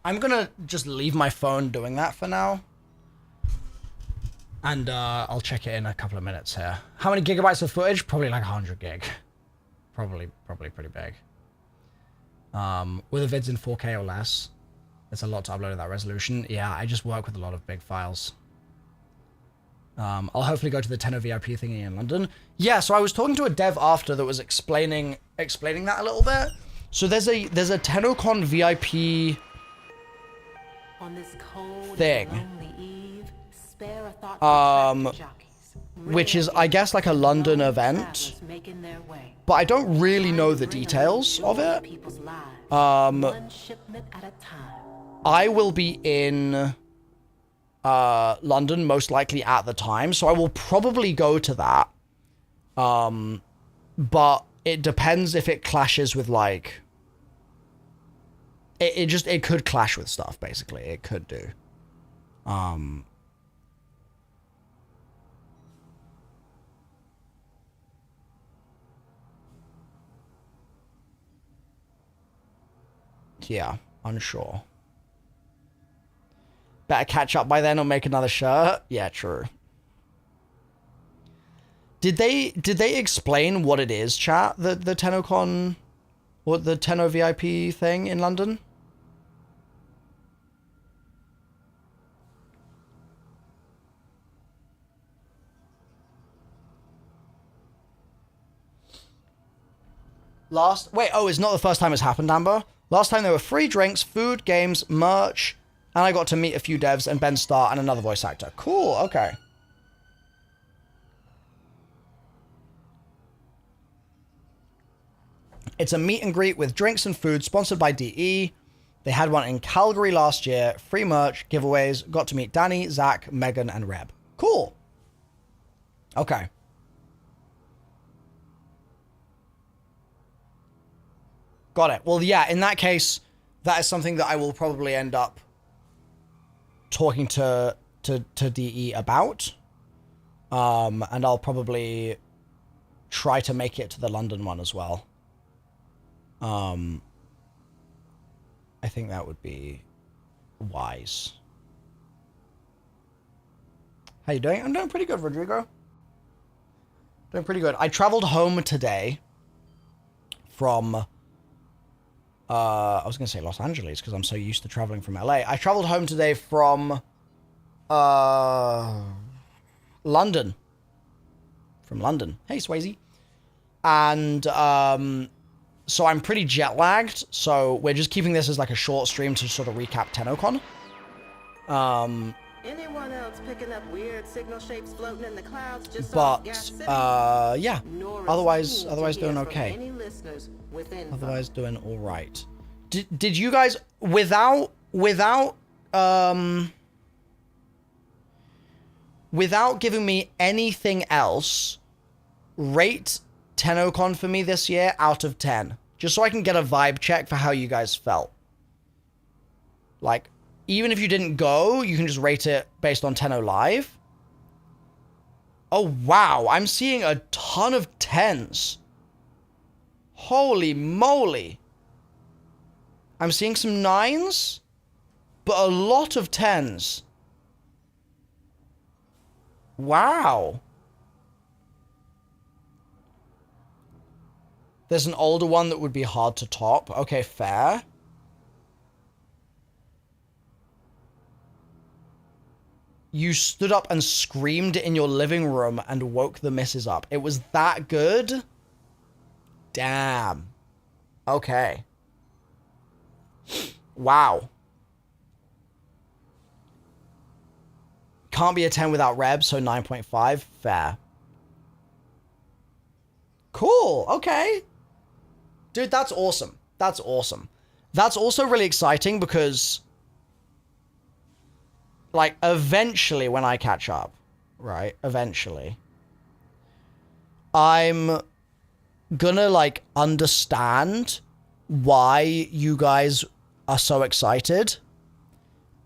I'm gonna just leave my phone doing that for now. And I'll check it in a couple of minutes here. How many gigabytes of footage? Probably like 100 gig. Probably pretty big. With the vids in 4K or less, it's a lot to upload at that resolution. Yeah, I just work with a lot of big files. I'll hopefully go to the Tenno VIP thingy in London. Yeah, so I was talking to a dev after that was explaining that a little bit. So there's a Tennocon VIP
On this cold
thing.
and lonely eve, spare a thought for traffic jockeys.
Which is, I guess, like a London event.
Making their way.
But I don't really know the details of it.
People's lives, one shipment at a time.
I will be in London most likely at the time, so I will probably go to that. But it depends if it clashes with like it could clash with stuff, basically. It could do. Yeah, unsure. Better catch up by then or make another shirt. Yeah, true. Did they explain what it is, chat? The Tennocon, or the Tenno VIP thing in London? It's not the first time it's happened, Amber. Last time there were free drinks, food, games, merch, and I got to meet a few devs and Ben Starr and another voice actor. Cool, okay. It's a meet and greet with drinks and food sponsored by DE. They had one in Calgary last year. Free merch, giveaways. Got to meet Danny, Zach, Megan, and Reb. Cool. Okay. Got it. Well, yeah, in that case, that is something that I will probably end up talking to DE about. And I'll probably try to make it to the London one as well. I think that would be wise. How you doing? I'm doing pretty good, Rodrigo. Doing pretty good. I traveled home today from, I was going to say Los Angeles because I'm so used to traveling from LA. I traveled home today from, London. From London. Hey, Swayze. And, so I'm pretty jet lagged, so we're just keeping this as like a short stream to sort of recap Tennocon.
Anyone else picking up weird signal shapes floating in the clouds just
But,
Gas City?
yeah.
Nor
Otherwise
is keen to
doing
hear from
okay.
any listeners with info.
Otherwise doing all right. Did you guys, without giving me anything else, rate Tennocon for me this year out of 10. Just so I can get a vibe check for how you guys felt. Like, even if you didn't go, you can just rate it based on Tenno Live. Oh, wow. I'm seeing a ton of 10s. Holy moly. I'm seeing some 9s, but a lot of 10s. Wow. There's an older one that would be hard to top. Okay, fair. You stood up and screamed in your living room and woke the missus up. It was that good? Damn. Okay. Wow. Can't be a 10 without Reb, so 9.5. Fair. Cool. Okay. Dude, that's awesome. That's awesome. That's also really exciting because, like, eventually when I catch up, right? Eventually, I'm gonna, like, understand why you guys are so excited.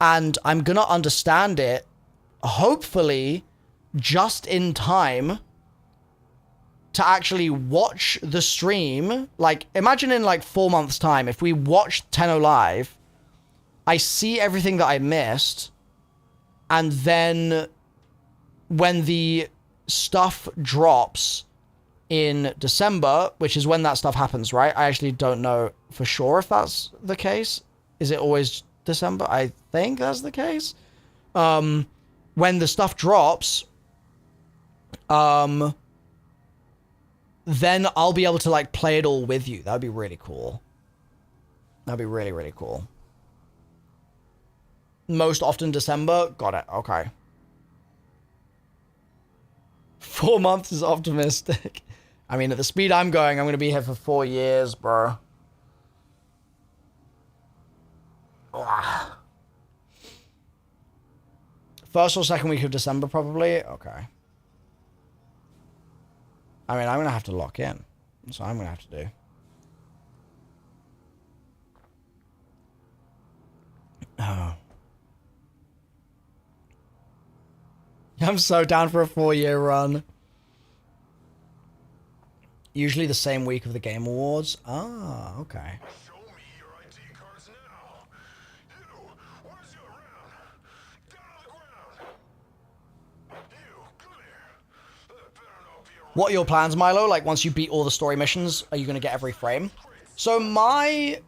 And I'm gonna understand it, hopefully, just in time to actually watch the stream. Like, imagine in, like, 4 months' time, if we watched Tenno live, I see everything that I missed, and then when the stuff drops in December, which is when that stuff happens, right? I actually don't know for sure if that's the case. Is it always December? I think that's the case. When the stuff drops, then I'll be able to, like, play it all with you. That'd be really cool. That'd be really, really cool. Most often December? Got it. Okay. 4 months is optimistic. I mean, at the speed I'm going, I'm going to be here for 4 years, bro. Ugh. First or second week of December, probably? Okay. I mean, I'm going to have to lock in. That's what I'm going to have to do. Oh. I'm so down for a 4-year run. Usually the same week of the Game Awards. Ah, okay.
Show me your ID cards now. You, where's your round? Down on the ground. You, come here. Better not be a
What are your plans, Milo? Like, once you beat all the story missions, are you going to get every frame? So my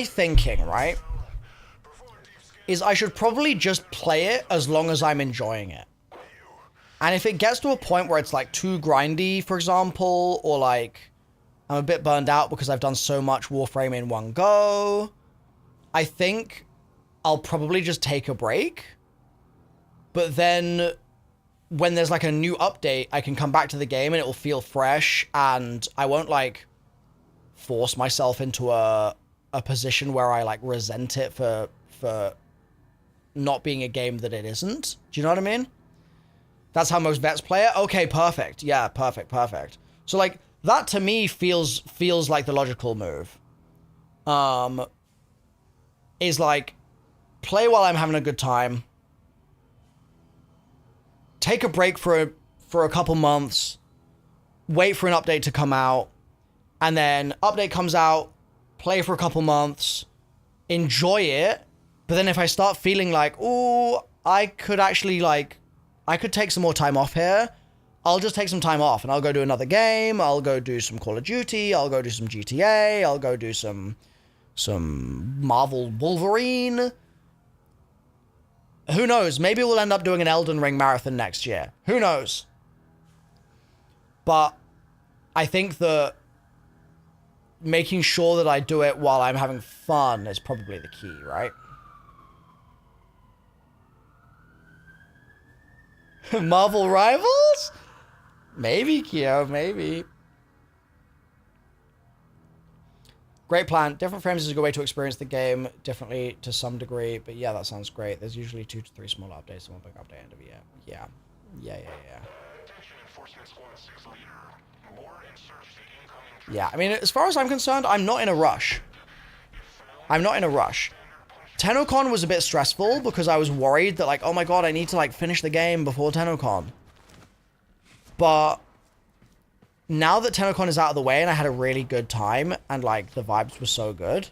thinking, right, is I should probably just play it as long as I'm enjoying it. And if it gets to a point where it's, like, too grindy, for example, or, like, I'm a bit burned out because I've done so much Warframe in one go, I think I'll probably just take a break. But then when there's, like, a new update, I can come back to the game and it will feel fresh, and I won't, like, force myself into a position where I, like, resent it for not being a game that it isn't. Do you know what I mean? That's how most vets play it? Okay, perfect. Yeah, perfect. So, like, that to me feels like the logical move. Is, like, play while I'm having a good time. Take a break for a couple months. Wait for an update to come out. And then update comes out. Play for a couple months. Enjoy it. But then if I start feeling like, ooh, I could actually, like, I could take some more time off here, I'll just take some time off and I'll go do another game. I'll go do some Call of Duty. I'll go do some GTA. I'll go do some Marvel Wolverine. Who knows? Maybe we'll end up doing an Elden Ring marathon next year. Who knows? But I think that making sure that I do it while I'm having fun is probably the key, right? Marvel Rivals? Maybe, Kyo, maybe. Great plan. Different frames is a good way to experience the game differently to some degree, but yeah, that sounds great. There's usually 2 to 3 small updates and 1 big update end of the year. Yeah. Yeah, I mean, as far as I'm concerned, I'm not in a rush. Tennocon was a bit stressful because I was worried that, like, oh my god, I need to, like, finish the game before Tennocon. But now that Tennocon is out of the way and I had a really good time and, like, the vibes were so good.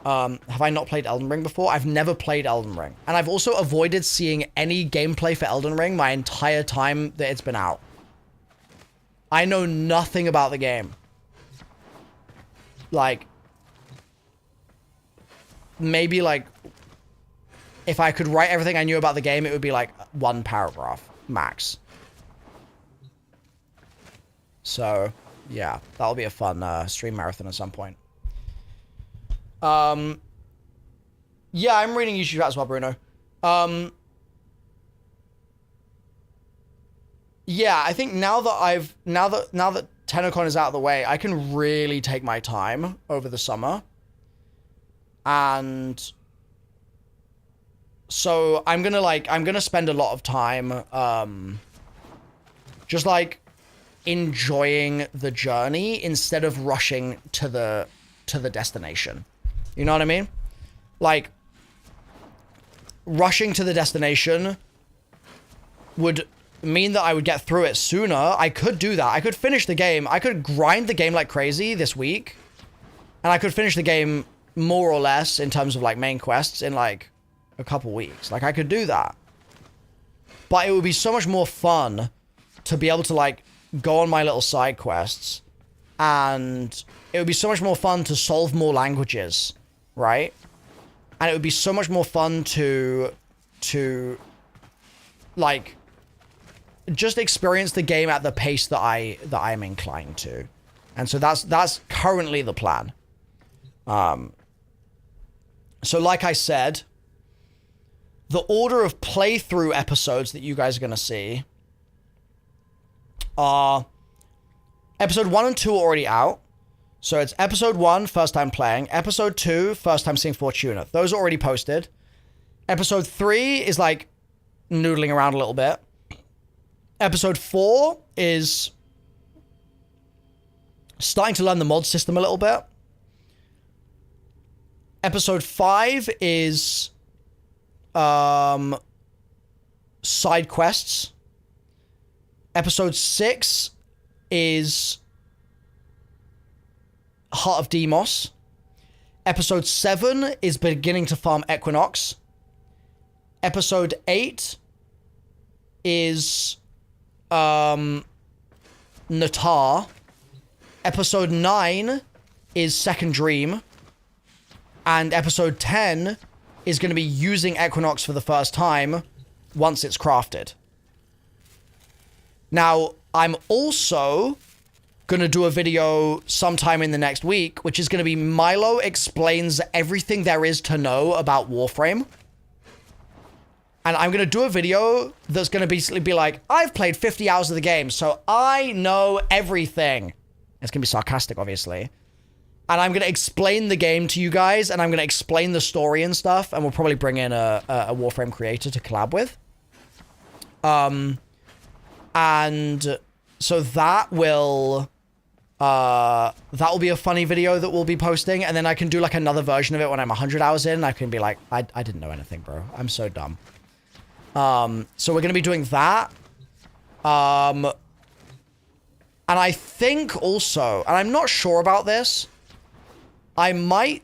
Have I not played Elden Ring before? I've never played Elden Ring. And I've also avoided seeing any gameplay for Elden Ring my entire time that it's been out. I know nothing about the game. Like, maybe, like, if I could write everything I knew about the game, it would be, like, 1 paragraph, max. So, yeah, that'll be a fun stream marathon at some point. Yeah, I'm reading YouTube chat as well, Bruno. Yeah, I think now that Tennocon is out of the way, I can really take my time over the summer. And so I'm gonna spend a lot of time, just, like, enjoying the journey instead of rushing to the destination. You know what I mean? Like, rushing to the destination would mean that I would get through it sooner. I could do that. I could finish the game. I could grind the game like crazy this week. And I could finish the game more or less in terms of, like, main quests in, like, a couple weeks. Like, I could do that. But it would be so much more fun to be able to, like, go on my little side quests. And it would be so much more fun to solve more languages, right? And it would be so much more fun to like, just experience the game at the pace that I'm inclined to. And so that's currently the plan. So like I said, the order of playthrough episodes that you guys are going to see are episode 1 and 2 are already out. So it's episode 1, first time playing. Episode 2, first time seeing Fortuna. Those are already posted. Episode 3 is, like, noodling around a little bit. Episode 4 is starting to learn the mod system a little bit. Episode 5 is side quests. Episode 6 is Heart of Demos. Episode 7 is beginning to farm Equinox. Episode 8 is Natar. Episode 9 is Second Dream. And episode 10 is going to be using Equinox for the first time once it's crafted. Now, I'm also going to do a video sometime in the next week, which is going to be Milo explains everything there is to know about Warframe. And I'm going to do a video that's going to basically be like, I've played 50 hours of the game, so I know everything. It's going to be sarcastic, obviously. And I'm going to explain the game to you guys, and I'm going to explain the story and stuff, and we'll probably bring in a Warframe creator to collab with. And so that will be a funny video that we'll be posting, and then I can do, like, another version of it when I'm 100 hours in. I can be like, I didn't know anything, bro. I'm so dumb. So we're going to be doing that. And I think also, and I'm not sure about this, I might,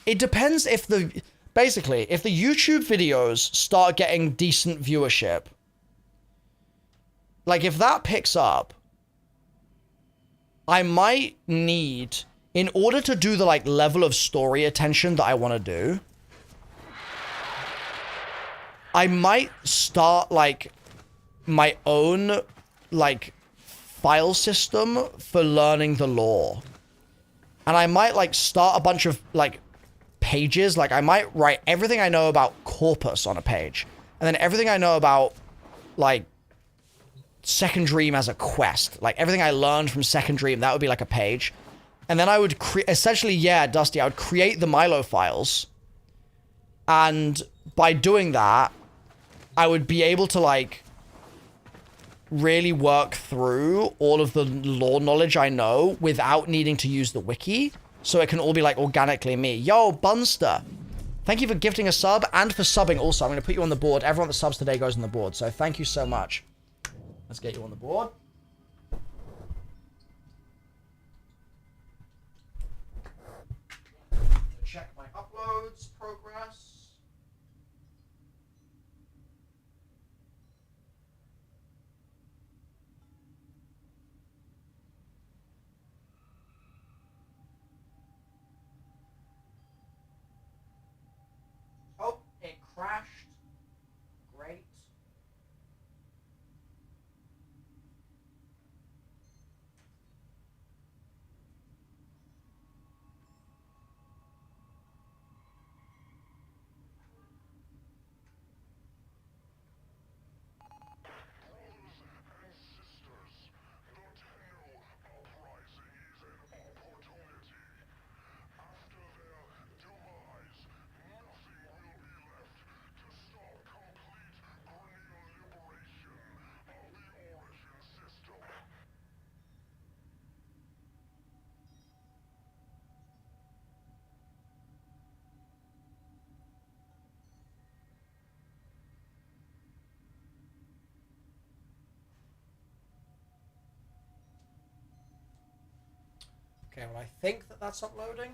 it depends if basically, if the YouTube videos start getting decent viewership, like, if that picks up, I might need, in order to do the, like, level of story attention that I want to do, I might start, like, my own, like, file system for learning the lore. And I might, like, start a bunch of, like, pages. Like, I might write everything I know about Corpus on a page. And then everything I know about, like, Second Dream as a quest. Like, everything I learned from Second Dream, that would be, like, a page. And then I would essentially, yeah, Dusty, I would create the Milo files. And by doing that, I would be able to, like, really work through all of the lore knowledge I know without needing to use the wiki. so it can all be like organically me. Yo, Bunster, thank you for gifting a sub and for subbing also. I'm going to put you on the board. Everyone that subs today goes on the board, so thank you so much. Let's get you on the board. Check my uploads progress. Oh, it crashed. Great. Okay, well, I think that that's uploading.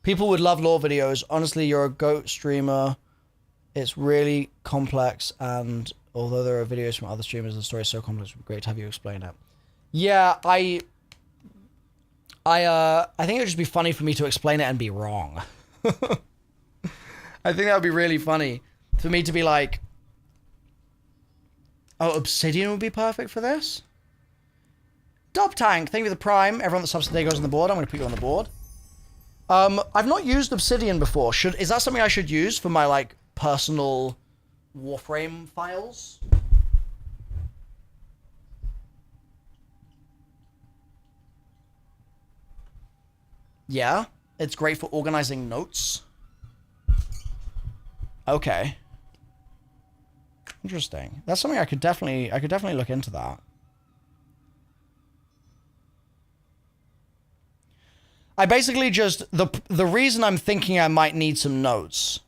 People would love lore videos. Honestly, you're a GOAT streamer. It's really complex, and although there are videos from other streamers, the story is so complex. It would be great to have you explain it. Yeah, I think it would just be funny for me to explain it and be wrong. I think that would be really funny. For me to be like, oh, Obsidian would be perfect for this? Dub Tank, thank you for the Prime. Everyone that subs today goes on the board. I'm going to put you on the board. I've not used Obsidian before. Is that something I should use for my, like, personal Warframe files? Yeah, it's great for organizing notes. Okay. Interesting. That's something I could definitely look into that. I basically just the reason I'm thinking I might need some notes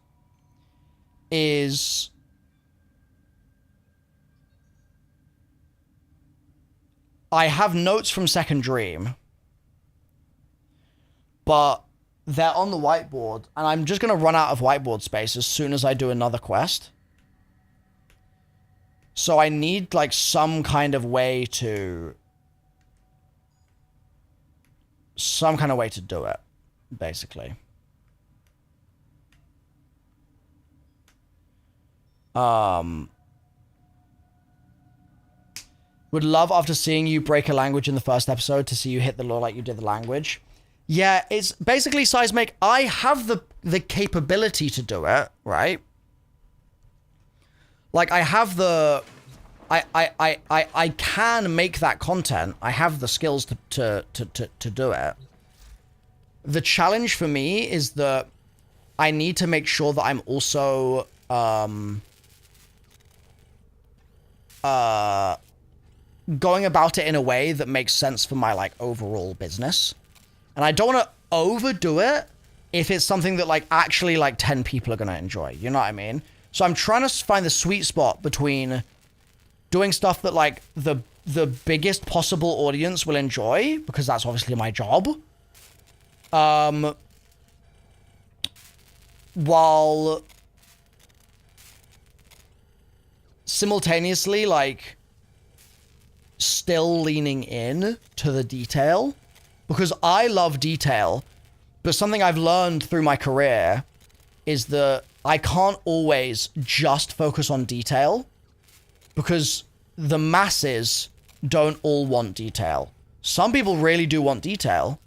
is I have notes from Second Dream, but they're on the whiteboard, and I'm just going to run out of whiteboard space as soon as I do another quest. So I need, like, some kind of way to... Some kind of way to do it, basically. Would love, after seeing you break a language in the first episode, to see you hit the lore like you did the language. Yeah, it's basically Seismic. I have the capability to do it, right? Like, I have the... I can make that content. I have the skills to do it. The challenge for me is that I need to make sure that I'm also going about it in a way that makes sense for my, like, overall business. And I don't want to overdo it if it's something that, like, actually, like, 10 people are going to enjoy. You know what I mean? So I'm trying to find the sweet spot between doing stuff that, like, the biggest possible audience will enjoy, because that's obviously my job. While simultaneously, like, still leaning in to the detail. Because I love detail, but something I've learned through my career is that I can't always just focus on detail, because the masses don't all want detail. Some people really do want detail,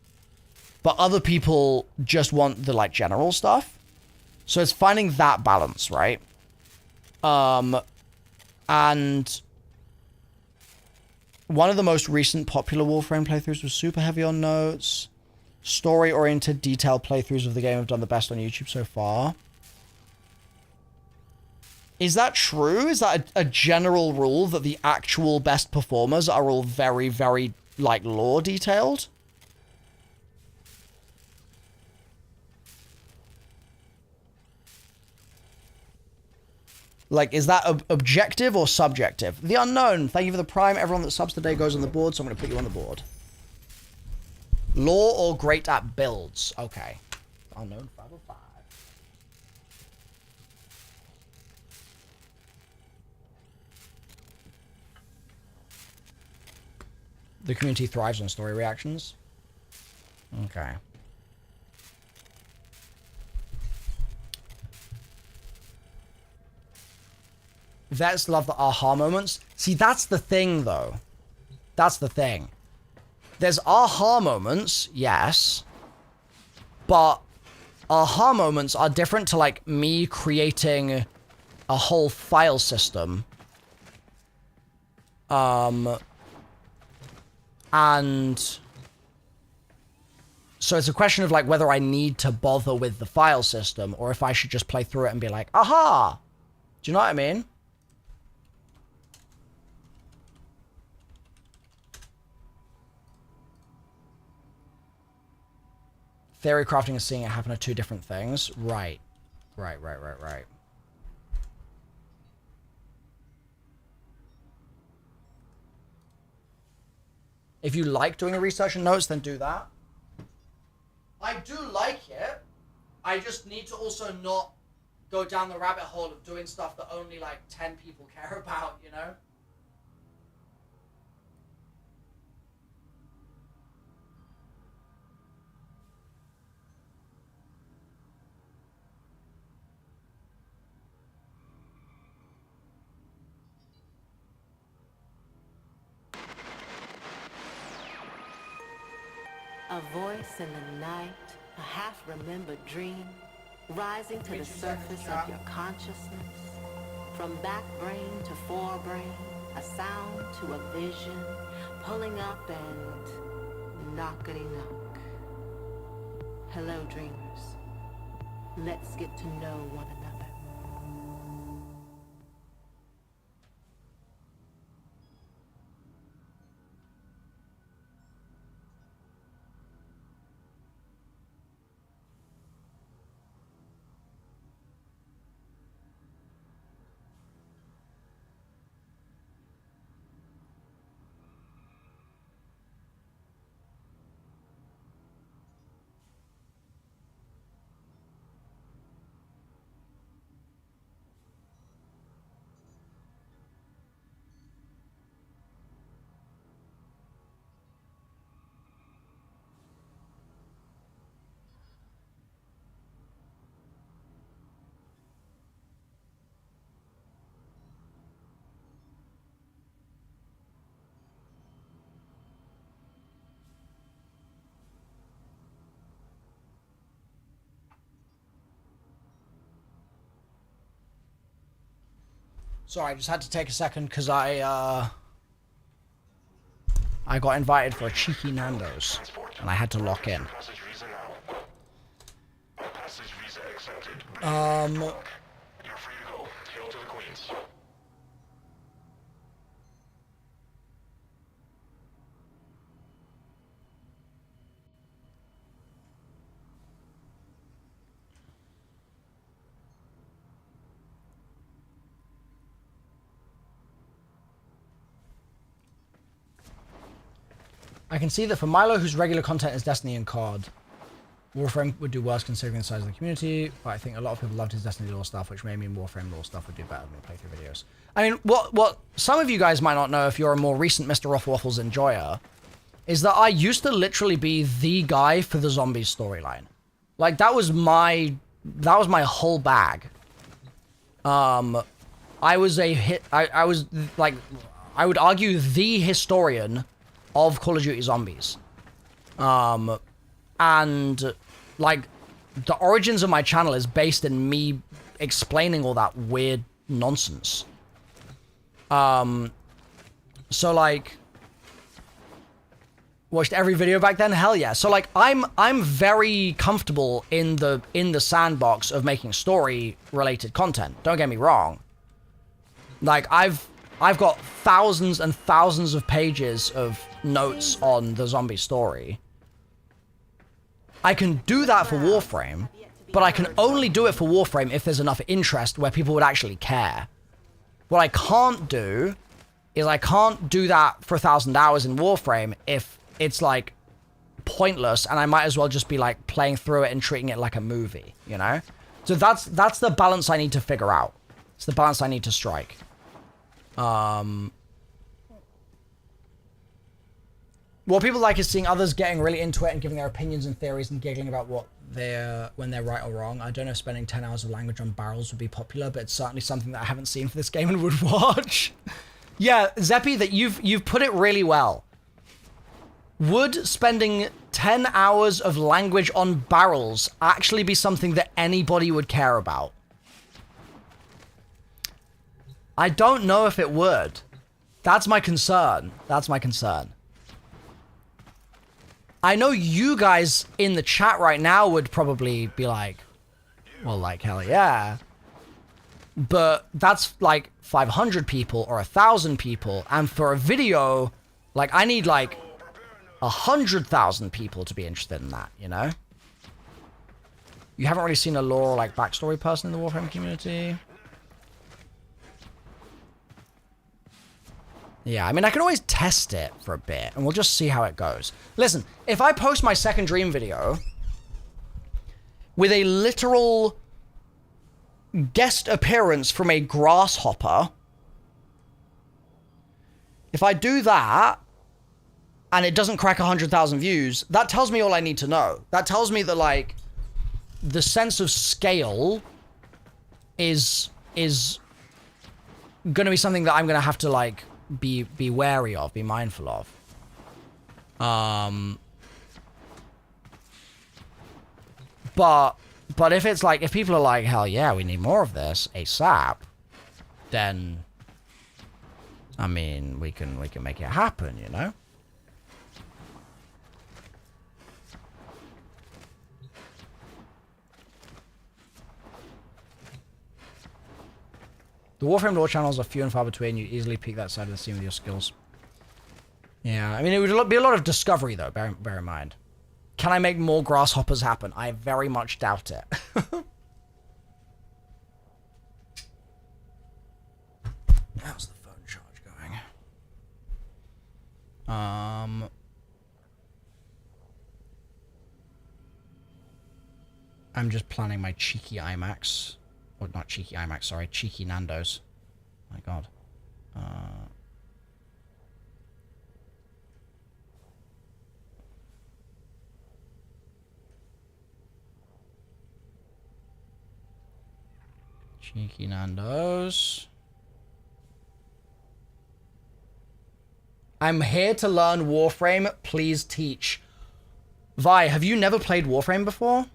but other people just want the, like, general stuff. So it's finding that balance, right? And one of the most recent popular Warframe playthroughs was super heavy on notes. Story-oriented, detailed playthroughs of the game have done the best on YouTube so far. Is that true? Is that a general rule that the actual best performers are all very, very, like, lore detailed? Like, is that objective or subjective? The Unknown, thank you for the Prime. Everyone that subs today goes on the board, so I'm going to put you on the board. Lore or great at builds? Okay. Unknown 505. The community thrives on story reactions. Okay. Vets love the aha moments. See, that's the thing, though. That's the thing. There's aha moments, yes. But aha moments are different to, like, me creating a whole file system. And so it's a question of, like, whether I need to bother with the file system or if I should just play through it and be like, aha! Do you know what I mean? Theory crafting and seeing it happen are two different things. Right. Right. If you like doing a research and notes, then do that. I do like it. I just need to also not go down the rabbit hole of doing stuff that only like 10 people care about, you know?
A voice in the night, a half-remembered dream, rising to the surface of your consciousness. From back brain to forebrain, a sound to a vision, pulling up and knockety-knock. Hello, dreamers. Let's get to know one another.
Sorry, I just had to take a second because I got invited for a cheeky Nando's and I had to lock in.
You're free to go. Hail to the Queens.
I can see that for Milo, whose regular content is Destiny and COD, Warframe would do worse considering the size of the community, but I think a lot of people loved his Destiny lore stuff, which may mean Warframe lore stuff would do better than playthrough videos. I mean, what some of you guys might not know if you're a more recent MrRoflWaffles enjoyer, is that I used to literally be the guy for the zombies storyline. Like, that was my whole bag. I was I was, like, I would argue the historian of Call of Duty Zombies. And, like, the origins of my channel is based in me explaining all that weird nonsense. So, like, watched every video back then? Hell yeah. So, like, I'm very comfortable in the sandbox of making story-related content. Don't get me wrong. Like, I've got thousands and thousands of pages of notes on the zombie story. I can do that for Warframe, but I can only do it for Warframe if there's enough interest where people would actually care. What I can't do is I can't do that for 1,000 hours in Warframe if it's, like, pointless and I might as well just be, like, playing through it and treating it like a movie, you know? So that's the balance I need to figure out. It's the balance I need to strike. What people like is seeing others getting really into it and giving their opinions and theories and giggling about when they're right or wrong. I don't know if spending 10 hours of language on barrels would be popular, but it's certainly something that I haven't seen for this game and would watch. Yeah, Zeppy, that you've put it really well. Would spending 10 hours of language on barrels actually be something that anybody would care about? I don't know if it would. That's my concern. That's my concern. I know you guys in the chat right now would probably be like, well, like, hell yeah. But that's like 500 people or 1,000 people. And for a video, like, I need like 100,000 people to be interested in that, you know? You haven't really seen a lore or like backstory person in the Warframe community? Yeah, I mean, I can always test it for a bit, and we'll just see how it goes. Listen, if I post my second dream video with a literal guest appearance from a grasshopper, if I do that, and it doesn't crack 100,000 views, that tells me all I need to know. That tells me that, like, the sense of scale is going to be something that I'm going to have to, like, be wary of, be mindful of. But if it's like, if people are like, hell yeah, we need more of this ASAP, then, I mean, we can make it happen, you know? The Warframe lore channels are few and far between. You easily peek that side of the scene with your skills. Yeah, I mean, it would be a lot of discovery, though, bear in mind. Can I make more grasshoppers happen? I very much doubt it. How's the phone charge going? I'm just planning my cheeky IMAX. Or not cheeky IMAX, sorry. Cheeky Nando's. My god. Cheeky Nando's. I'm here to learn Warframe. Please teach. Vi, have you never played Warframe before?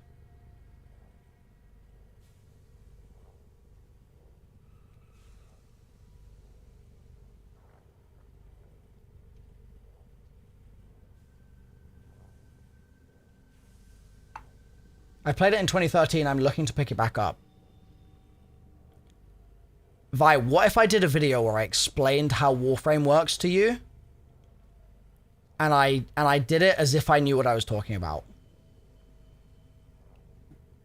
I played it in 2013. I'm looking to pick it back up. Vi, what if I did a video where I explained how Warframe works to you? And I did it as if I knew what I was talking about.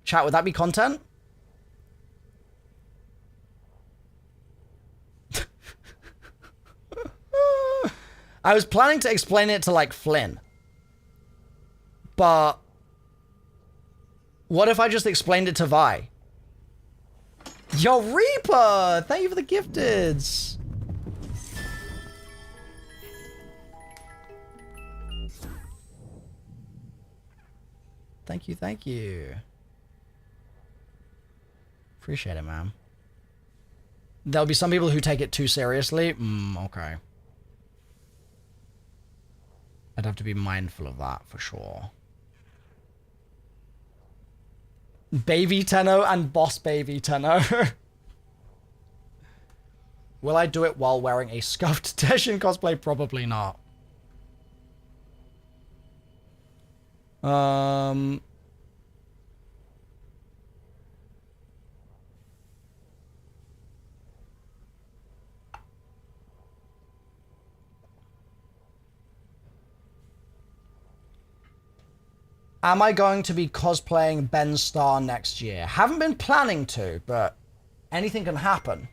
Chat, would that be content? I was planning to explain it to, like, Flynn. But what if I just explained it to Vi? Yo, Reaper! Thank you for the gifteds! Thank you, thank you. Appreciate it, man. There'll be some people who take it too seriously. Okay. I'd have to be mindful of that, for sure. Baby Tenno and Boss Baby Tenno. Will I do it while wearing a scuffed Teshin cosplay? Probably not. Am I going to be cosplaying Ben Starr next year? Haven't been planning to, but anything can happen.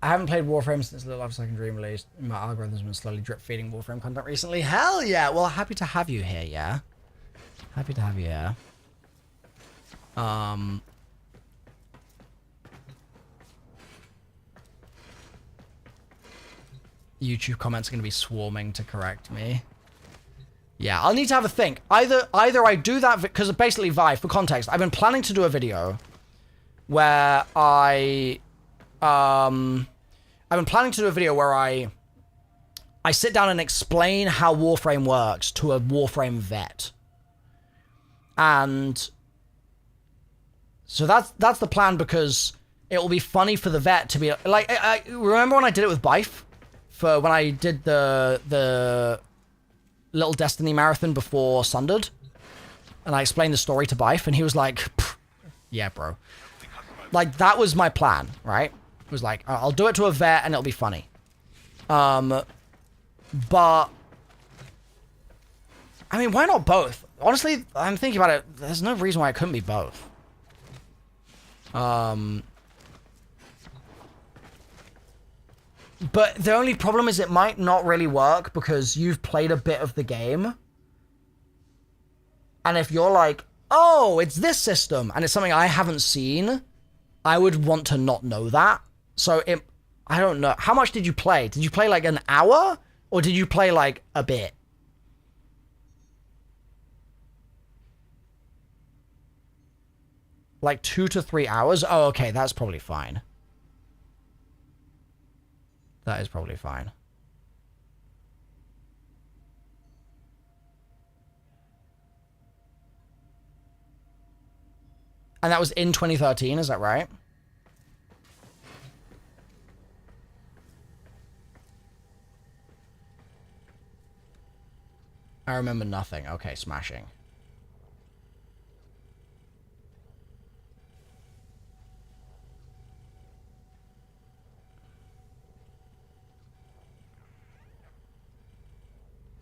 I haven't played Warframe since Little Life Second Dream released. My algorithm's been slowly drip feeding Warframe content recently. Hell yeah! Well, happy to have you here, yeah? Happy to have you here. YouTube comments are going to be swarming to correct me. Yeah, I'll need to have a think. Either I do that, because basically, Vi, for context, I've been planning to do a video where I sit down and explain how Warframe works to a Warframe vet. And so that's the plan, because it will be funny for the vet to be like, I remember when I did it with Bife, for when I did the Little Destiny marathon before Sundered, and I explained the story to Bife, and he was like, yeah, bro. Like, that was my plan, right? It was like, I'll do it to a vet and it'll be funny. But I mean, why not both? Honestly, I'm thinking about it. There's no reason why it couldn't be both. But the only problem is it might not really work because you've played a bit of the game. And if you're like, oh, it's this system, and it's something I haven't seen, I would want to not know that. So I don't know. How much did you play? Did you play like an hour? Or did you play like a bit? Like 2 to 3 hours? Oh, okay, that's probably fine. That is probably fine. And that was in 2013, is that right? I remember nothing. Okay, smashing.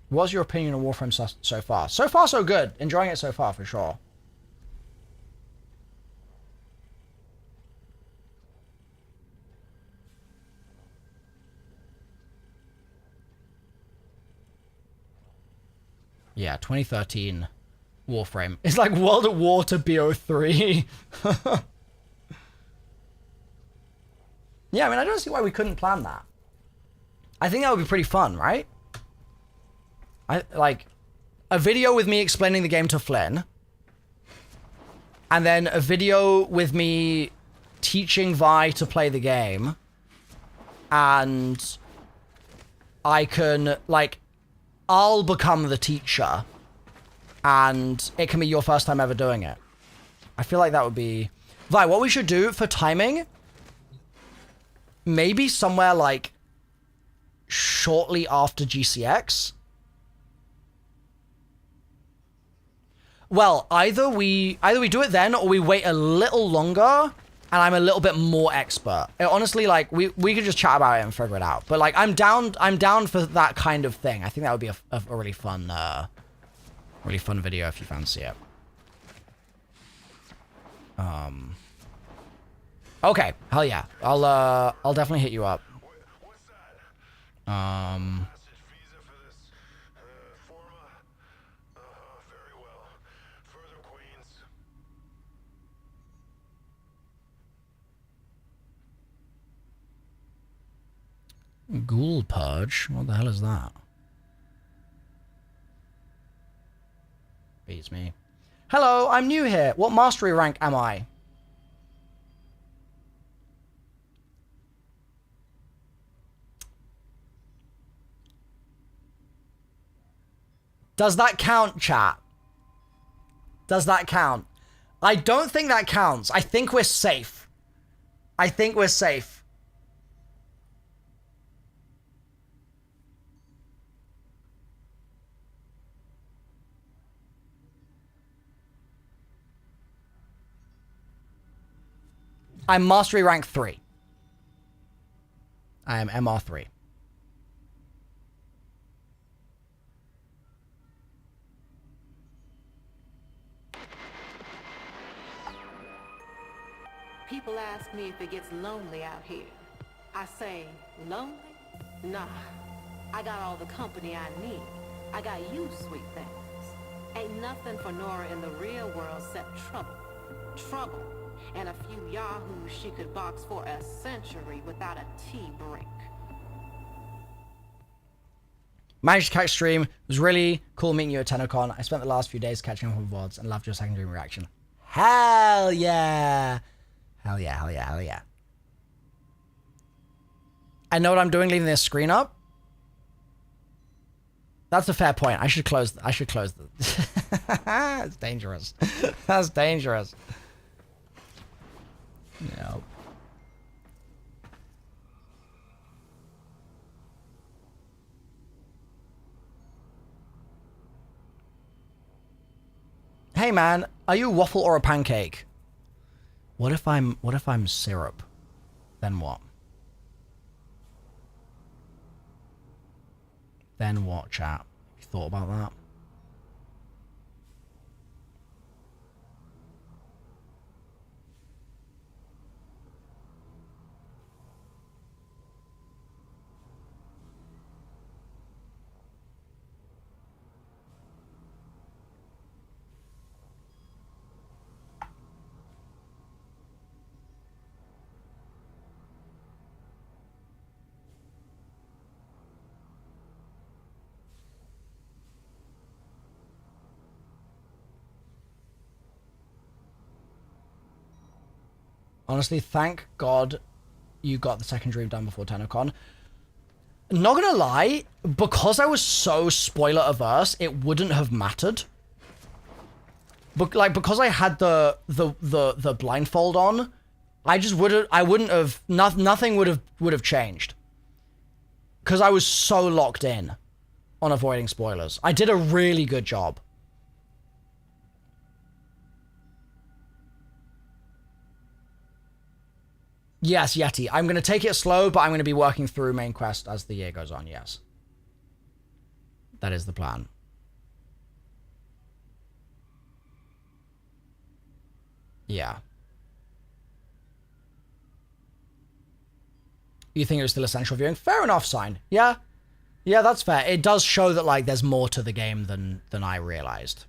What's your opinion on Warframe so far? So far, so good. Enjoying it so far, for sure. Yeah, 2013 Warframe. It's like World at War to BO3. Yeah, I mean, I don't see why we couldn't plan that. I think that would be pretty fun, right? Like, a video with me explaining the game to Flynn. And then a video with me teaching Vi to play the game. And I can, like, I'll become the teacher. And it can be your first time ever doing it. I feel like that would be... Vi, what we should do for timing... Maybe somewhere, like, shortly after GCX. Well, either we do it then, or we wait a little longer, and I'm a little bit more expert. Honestly, like, we could just chat about it and figure it out. But, like, I'm down for that kind of thing. I think that would be a really fun video if you fancy it. Okay, hell yeah. I'll definitely hit you up.
What's that? Passage visa for this forma? Very well. Further, Queens.
Ghoul Purge? What the hell is that? Beats me. Hello, I'm new here. What mastery rank am I? Does that count, chat? Does that count? I don't think that counts. I think we're safe. I think we're safe. I'm mastery rank 3. I am MR3.
ask me if it gets lonely out here. I say, lonely? Nah. I got all the company I need. I got you, sweet things. Ain't nothing for Nora in the real world except trouble. Trouble. And a few yahoos she could box for a century without a tea break.
Managed to catch stream. It was really cool meeting you at Tennocon. I spent the last few days catching up on Vods and loved your second dream reaction. Hell yeah. Hell yeah, hell yeah, hell yeah. I know what I'm doing leaving this screen up. That's a fair point. I should close the It's dangerous. That's dangerous. No. Hey man, are you a waffle or a pancake? What if I'm syrup? Then what? Then what, chat? You thought about that? Honestly, thank God you got the second dream done before Tennocon. Not gonna lie, because I was so spoiler averse, it wouldn't have mattered. But like, because I had the blindfold on, I wouldn't have, nothing would have changed. Because I was so locked in on avoiding spoilers. I did a really good job. Yes, Yeti. I'm going to take it slow, but I'm going to be working through main quest as the year goes on, yes. That is the plan. Yeah. You think it was still essential viewing? Fair enough, Sign. Yeah. Yeah, that's fair. It does show that, like, there's more to the game than I realized.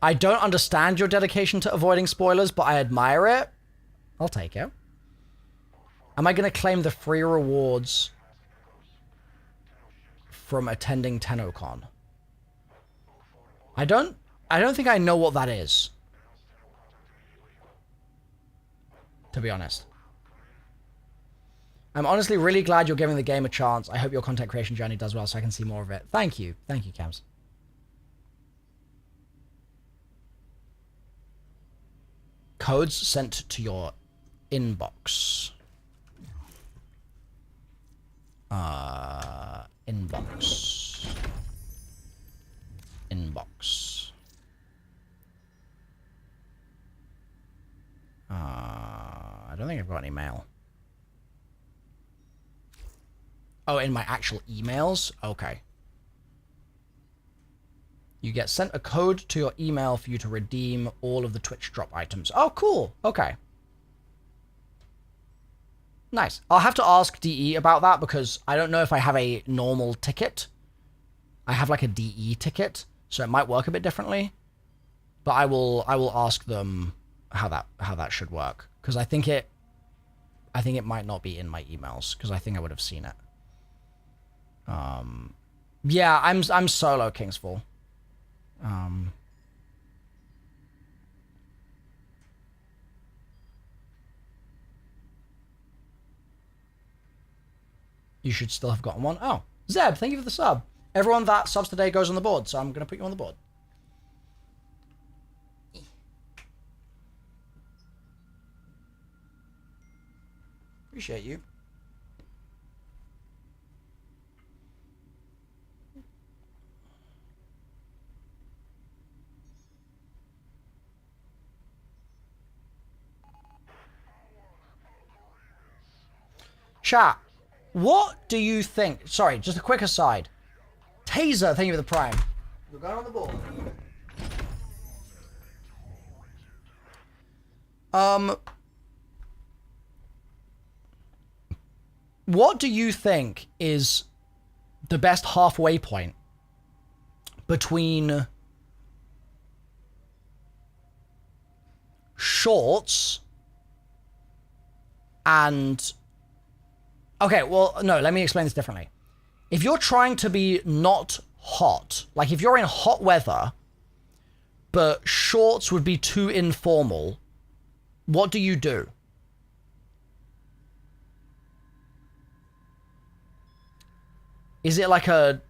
I don't understand your dedication to avoiding spoilers, but I admire it. I'll take it. Am I going to claim the free rewards from attending Tennocon? I don't think I know what that is. To be honest. I'm honestly really glad you're giving the game a chance. I hope your content creation journey does well so I can see more of it. Thank you. Thank you, Cams. Codes sent to your inbox. Inbox. Inbox. I don't think I've got any mail. Oh, in my actual emails? Okay. You get sent a code to your email for you to redeem all of the Twitch drop items. Oh, cool. Okay. Nice. I'll have to ask DE about that because I don't know if I have a normal ticket. I have like a DE ticket, so it might work a bit differently. But I will ask them how that should work because I think it might not be in my emails because I think I would have seen it. Yeah, I'm solo Kingsfall. You should still have gotten one. Oh, Zeb, thank you for the sub. Everyone that subs today goes on the board, so I'm going to put you on the board. Appreciate you. Chat, what do you think? Sorry, just a quick aside. Taser, thank you for the prime. We're going on the board. What do you think is the best halfway point between shorts and... Okay, well, no, let me explain this differently. If you're trying to be not hot, like if you're in hot weather, but shorts would be too informal, what do you do? Is it like a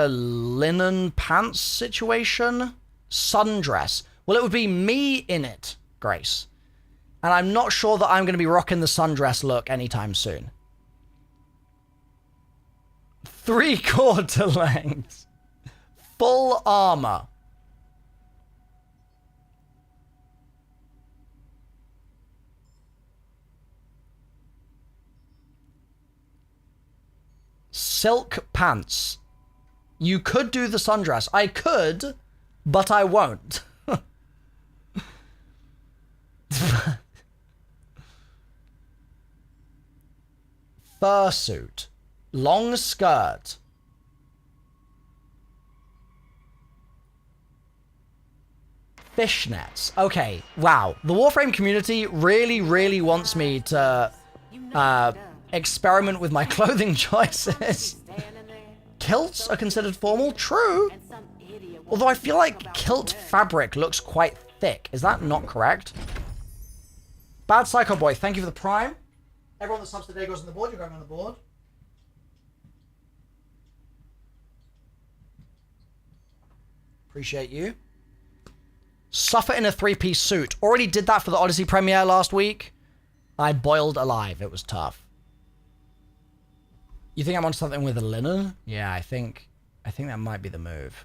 linen pants situation? Sundress? Well, it would be me in it, Grace. And I'm not sure that I'm going to be rocking the sundress look anytime soon. 3/4 length. Full armor. Silk pants. You could do the sundress. I could, but I won't. Fursuit. Long skirt. Fishnets. Okay, wow. The Warframe community really, really wants me to experiment with my clothing choices. Kilts are considered formal? True. Although I feel like kilt fabric looks quite thick. Is that not correct? Bad Psycho Boy, thank you for the prime. Everyone that subs today goes on the board. You're going on the board. Appreciate you. Suffer in a 3-piece suit. Already did that for the Odyssey premiere last week. I boiled alive. It was tough. You think I'm on something with a linen? Yeah, I think that might be the move.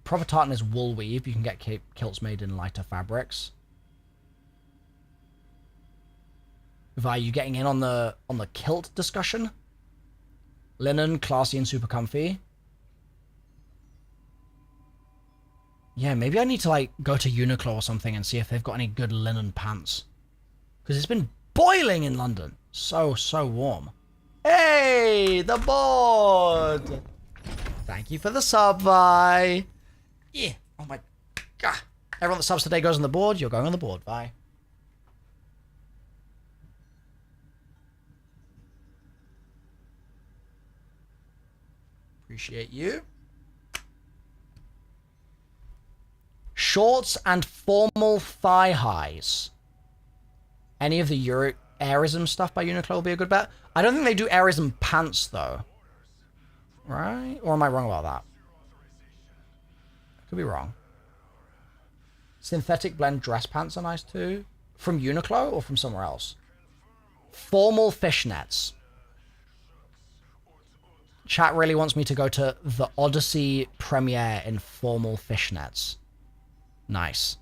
Proper tartan is wool weave. You can get kilts made in lighter fabrics. Vi, you getting in on the kilt discussion? Linen, classy and super comfy. Yeah, maybe I need to like go to Uniqlo or something and see if they've got any good linen pants. Because it's been boiling in London. So warm. Hey, the board. Thank you for the sub, Vi. Yeah. Oh my god. Everyone that subs today goes on the board. You're going on the board, Vi. Appreciate you. Shorts and formal thigh highs. Any of the Airism stuff by Uniqlo will be a good bet. I don't think they do Airism pants, though. Right? Or am I wrong about that? Could be wrong. Synthetic blend dress pants are nice, too. From Uniqlo or from somewhere else? Formal fishnets. Chat really wants me to go to the Odyssey premiere in formal fishnets. Nice.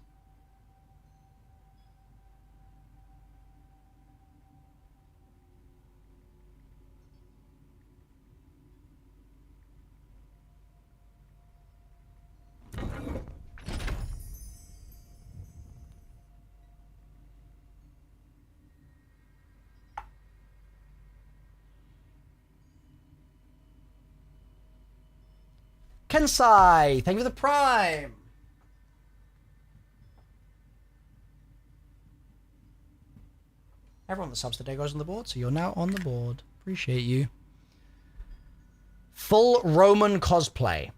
Kensai, thank you for the prime. Everyone that subs today goes on the board, so you're now on the board. Appreciate you. Full Roman cosplay.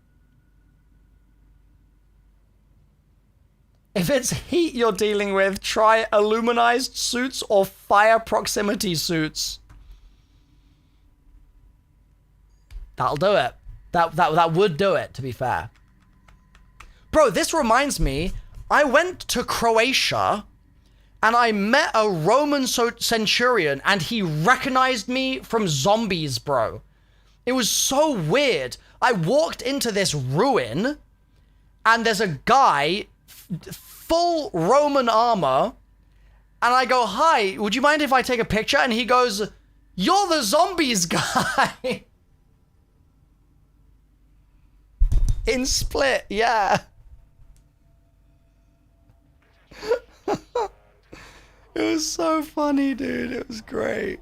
If it's heat you're dealing with, try aluminized suits or fire proximity suits. That'll do it. That would do it, to be fair. Bro, this reminds me, I went to Croatia and I met a Roman centurion and he recognized me from Zombies, bro. It was so weird. I walked into this ruin and there's a guy, full Roman armor, and I go, hi, would you mind if I take a picture? And he goes, you're the zombies guy. In Split, yeah. It was so funny, dude. It was great.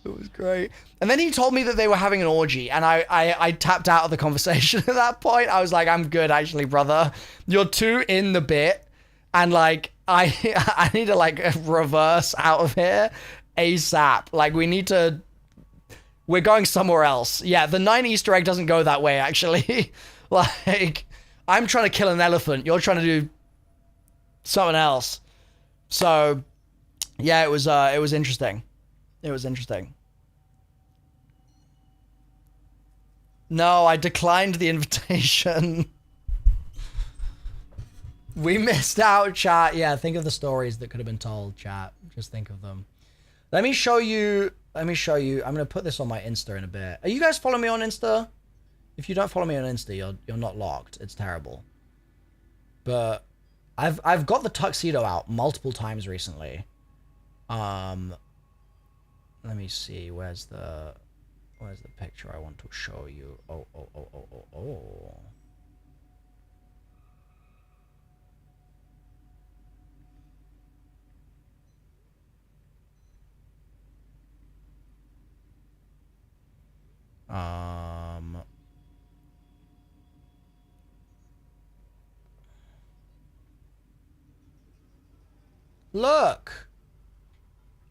It was great. And then he told me that they were having an orgy, and I tapped out of the conversation at that point. I was like, I'm good, actually, brother. You're too in the bit, and, like, I need to, like, reverse out of here ASAP. Like, we're going somewhere else. Yeah, the 9 Easter egg doesn't go that way, actually. Like, I'm trying to kill an elephant. You're trying to do something else. So, yeah, it was interesting. It was interesting. No, I declined the invitation. We missed out, chat. Yeah, think of the stories that could have been told, chat. Just think of them. Let me show you. I'm going to put this on my Insta in a bit. Are you guys following me on Insta? If you don't follow me on Insta, you're not locked. It's terrible. But I've got the tuxedo out multiple times recently. Let me see. Where's the picture I want to show you? Oh.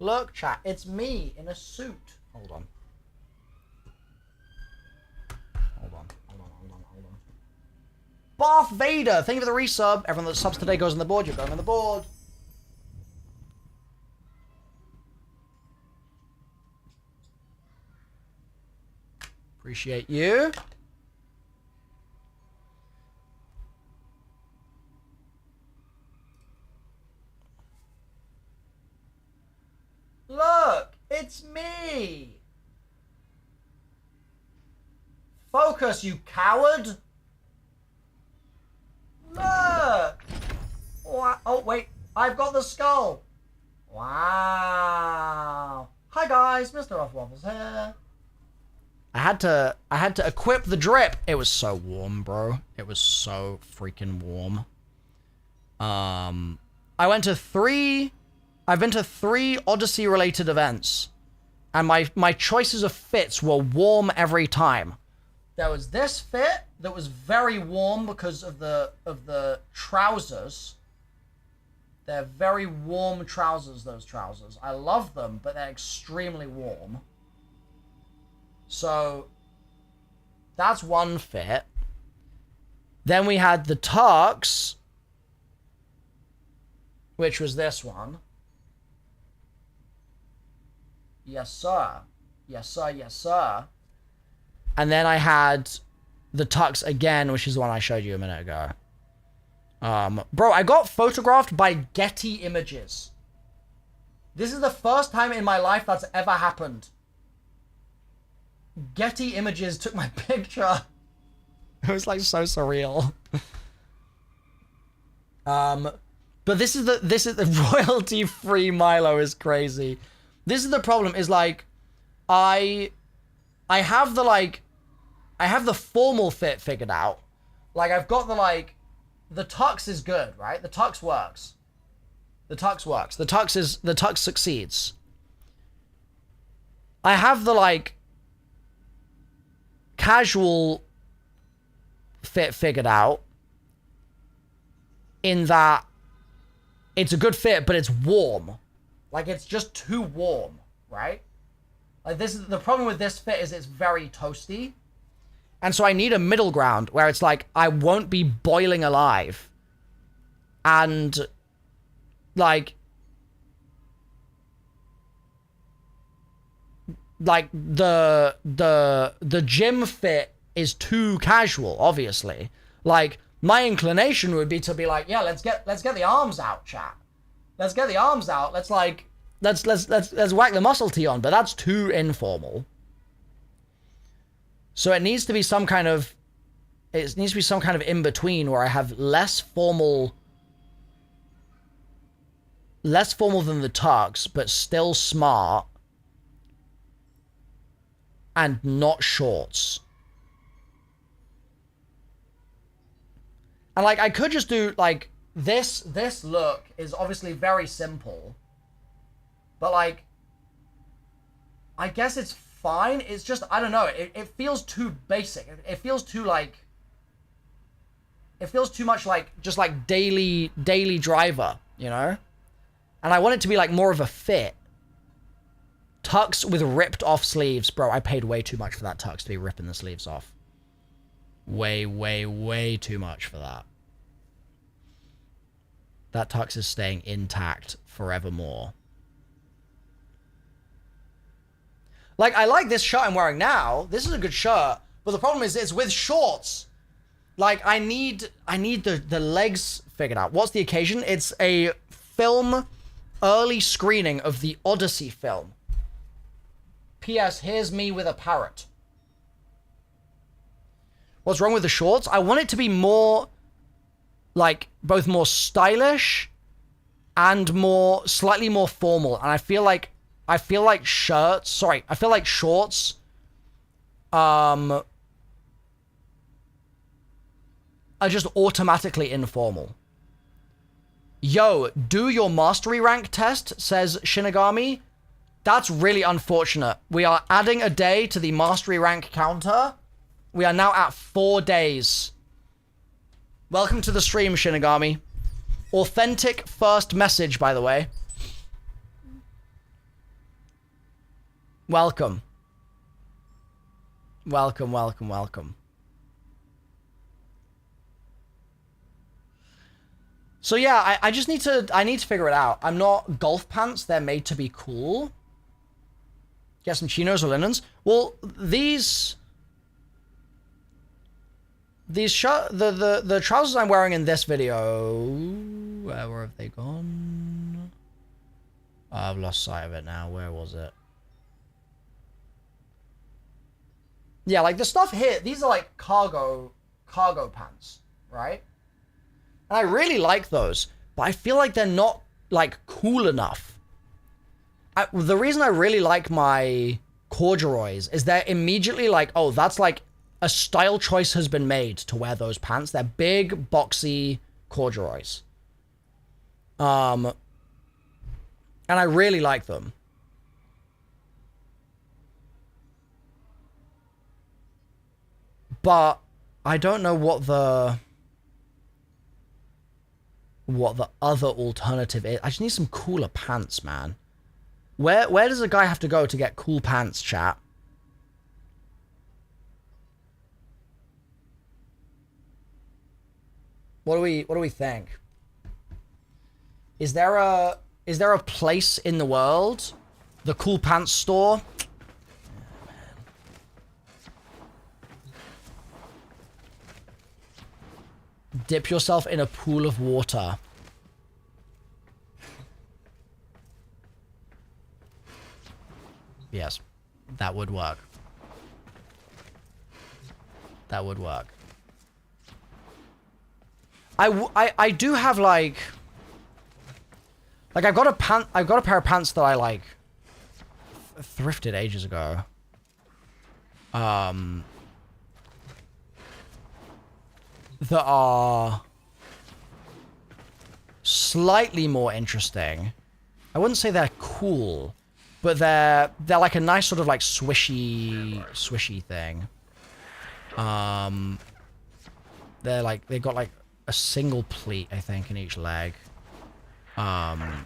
Look, chat, it's me in a suit. Hold on. Bath Vader, thank you for the resub. Everyone that subs today goes on the board. You're going on the board. Appreciate you. Look, it's me. Focus, you coward. Look. Oh, wait. I've got the skull. Wow. Hi, guys. MrRoflWaffles here. I had to equip the drip. It was so warm, bro. It was so freaking warm. I've been to 3 Odyssey related events, and my choices of fits were warm every time. There was this fit that was very warm because of the trousers. They're very warm trousers, those trousers. I love them, but they're extremely warm. So that's one fit. Then we had the tux, which was this one. Yes, sir. Yes, sir. Yes, sir. And then I had the tux again, which is the one I showed you a minute ago. Bro, I got photographed by Getty Images. This is the first time in my life that's ever happened. Getty Images took my picture. It was like so surreal. But this is the royalty-free Milo is crazy. This is the problem, is like I have the formal fit figured out. Like I've got the tux is good, right? The tux works. The tux succeeds. I have the casual fit figured out, in that it's a good fit, but it's warm. Like, it's just too warm, right? Like, this is the problem with this fit, is it's very toasty. And so I need a middle ground where it's like, I won't be boiling alive. And, like the gym fit is too casual, obviously. Like, my inclination would be to be like, yeah, let's get the arms out, chat. Let's get the arms out. Let's whack the muscle tee on, but that's too informal. So it needs to be some kind of it needs to be some kind of in-between where I have less formal than the Turks, but still smart and not shorts. And like I could just do like this look is obviously very simple, but like I guess it's fine. It's just, I don't know, it feels too basic. It feels too like, it feels too much like just like daily driver, you know? And I want it to be like more of a fit. Tux with ripped off sleeves. Bro, I paid way too much for that tux to be ripping the sleeves off. Way too much for that. That tux is staying intact forevermore. Like, I like this shirt I'm wearing now. This is a good shirt. But the problem is it's with shorts. Like, I need the legs figured out. What's the occasion? It's a film early screening of the Odyssey film. P.S. Here's me with a parrot. What's wrong with the shorts? I want it to be more, like, both more stylish and slightly more formal. And I feel like shorts, are just automatically informal. Yo, do your mastery rank test, says Shinigami. That's really unfortunate. We are adding a day to the mastery rank counter. We are now at 4 days. Welcome to the stream, Shinigami. Authentic first message, by the way. Welcome. Welcome. So yeah, I just need to figure it out. I'm not golf pants. They're made to be cool. Get some chinos or linens. Well, the trousers I'm wearing in this video, where have they gone? Oh, I've lost sight of it now. Where was it? Yeah, like the stuff here, these are like cargo pants, right? And I really like those, but I feel like they're not like cool enough. The reason I really like my corduroys is they're immediately like, oh, that's like a style choice has been made to wear those pants. They're big, boxy corduroys. And I really like them. But I don't know what the other alternative is. I just need some cooler pants, man. Where does a guy have to go to get cool pants, chat? What do we think? Is there a place in the world? The cool pants store? Dip yourself in a pool of water. Yes, that would work. That would work. I do have like I've got a pair of pants that I like thrifted ages ago. That are slightly more interesting. I wouldn't say they're cool, but they're like a nice sort of like swishy thing. They're like, they've got like a single pleat, I think, in each leg. And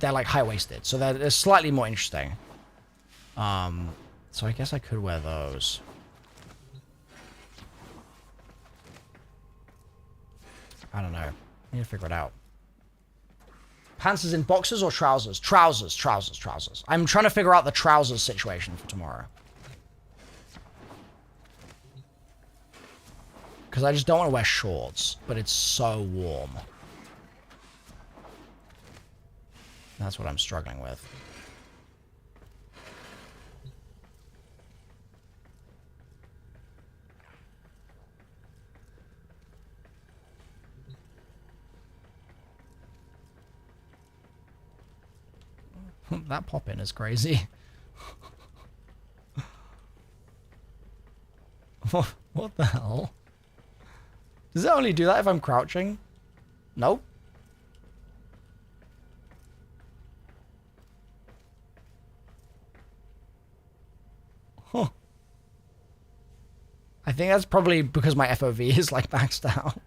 they're like high-waisted, so they're slightly more interesting. So I guess I could wear those. I don't know. I need to figure it out. Pants is in boxers or trousers? Trousers. I'm trying to figure out the trousers situation for tomorrow. Because I just don't want to wear shorts, but it's so warm. That's what I'm struggling with. that pop-in is crazy. What the hell? Does it only do that if I'm crouching? Nope. Huh. I think that's probably because my FOV is like maxed out.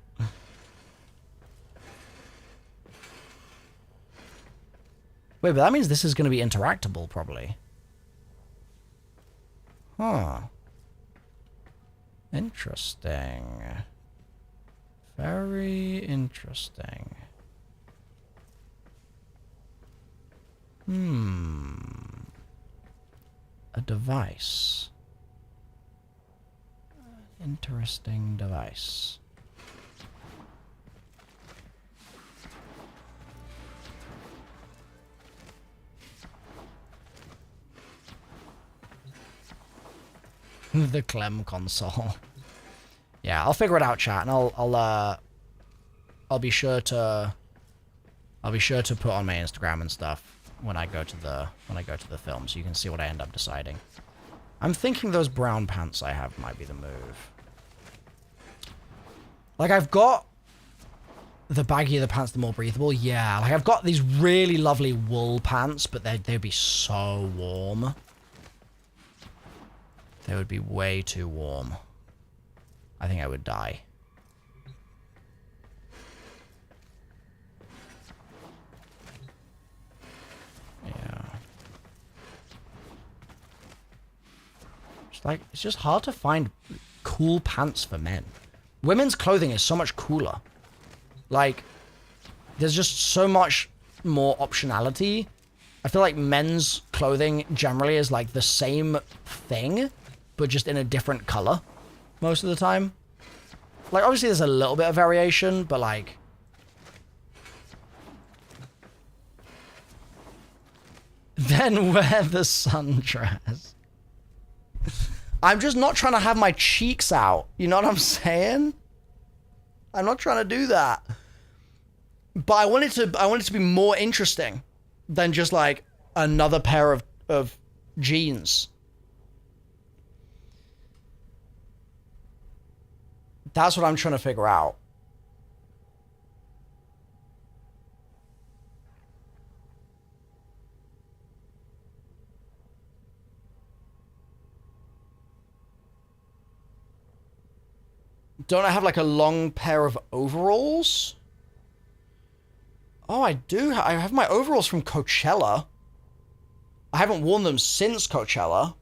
Wait, but that means this is going to be interactable, probably. Huh. Interesting. Very interesting. A device. Interesting device. The Clem console. Yeah, I'll figure it out, chat, and I'll be sure to put on my Instagram and stuff when I go to the film, so you can see what I end up deciding. I'm thinking those brown pants I have might be the move. Like, I've got the baggier the pants, the more breathable. Yeah, like I've got these really lovely wool pants, but they'd be so warm. They would be way too warm. I think I would die. Yeah. It's just hard to find cool pants for men. Women's clothing is so much cooler. Like, there's just so much more optionality. I feel like men's clothing generally is like the same thing, but just in a different color most of the time. Like, obviously there's a little bit of variation, but like... Then wear the sundress. I'm just not trying to have my cheeks out. You know what I'm saying? I'm not trying to do that. But I want it to be more interesting than just like another pair of jeans. That's what I'm trying to figure out. Don't I have like a long pair of overalls? Oh, I do. I have my overalls from Coachella. I haven't worn them since Coachella.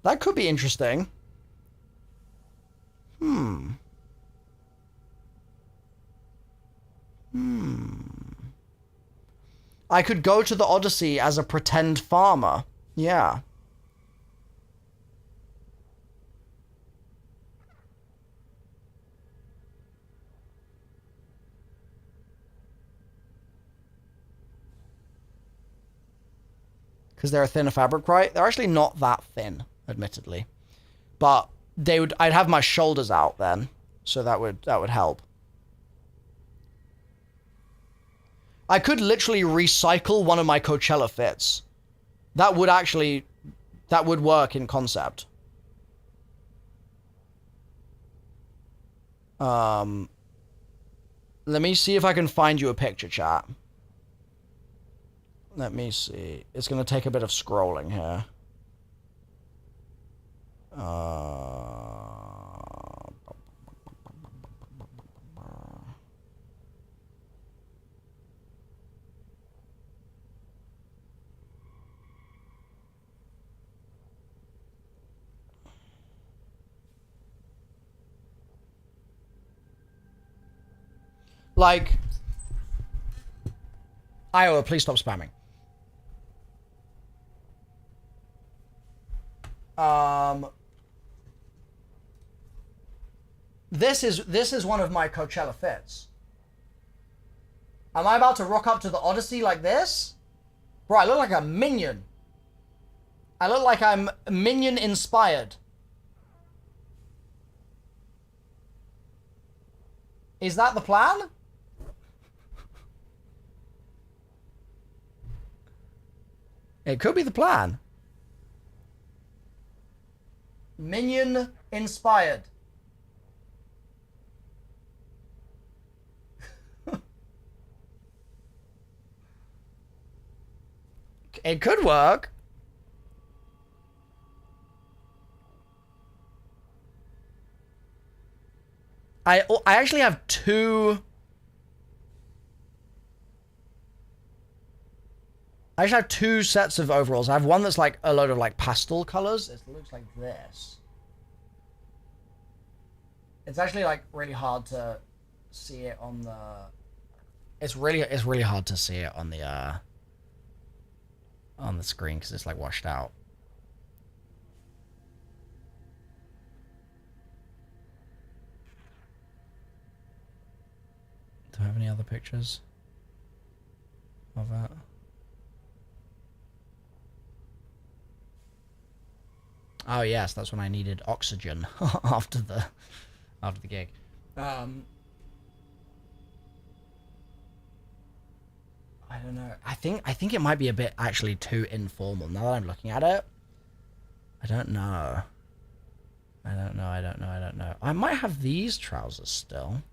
That could be interesting. I could go to the Odyssey as a pretend farmer. Yeah. Because they're a thinner fabric, right? They're actually not that thin, admittedly. But I'd have my shoulders out then, so that would help. I could literally recycle one of my Coachella fits. That would work in concept. Let me see if I can find you a picture, chat. Let me see. It's going to take a bit of scrolling here. Like, Iowa, please stop spamming. This is one of my Coachella fits. Am I about to rock up to the Odyssey like this? Bro, I look like a minion. I look like I'm minion inspired. Is that the plan? It could be the plan. Minion inspired. It could work. I actually have two. I actually have two sets of overalls. I have one that's like a load of like pastel colors. It looks like this. It's actually like really hard to see it on the. It's really hard to see it on the screen because it's like washed out. Do I have any other pictures of that? Oh yes, that's when I needed oxygen after the gig. I don't know. I think it might be a bit actually too informal now that I'm looking at it. I don't know. I don't know. I might have these trousers still.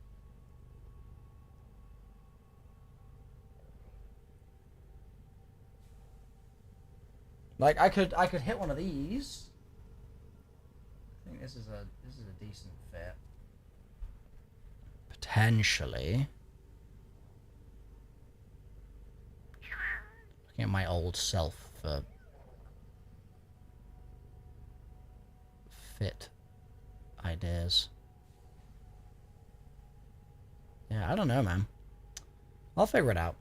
Like I could hit one of these. I think this is a decent fit. Potentially. Looking at my old self for fit ideas. Yeah, I don't know, man. I'll figure it out.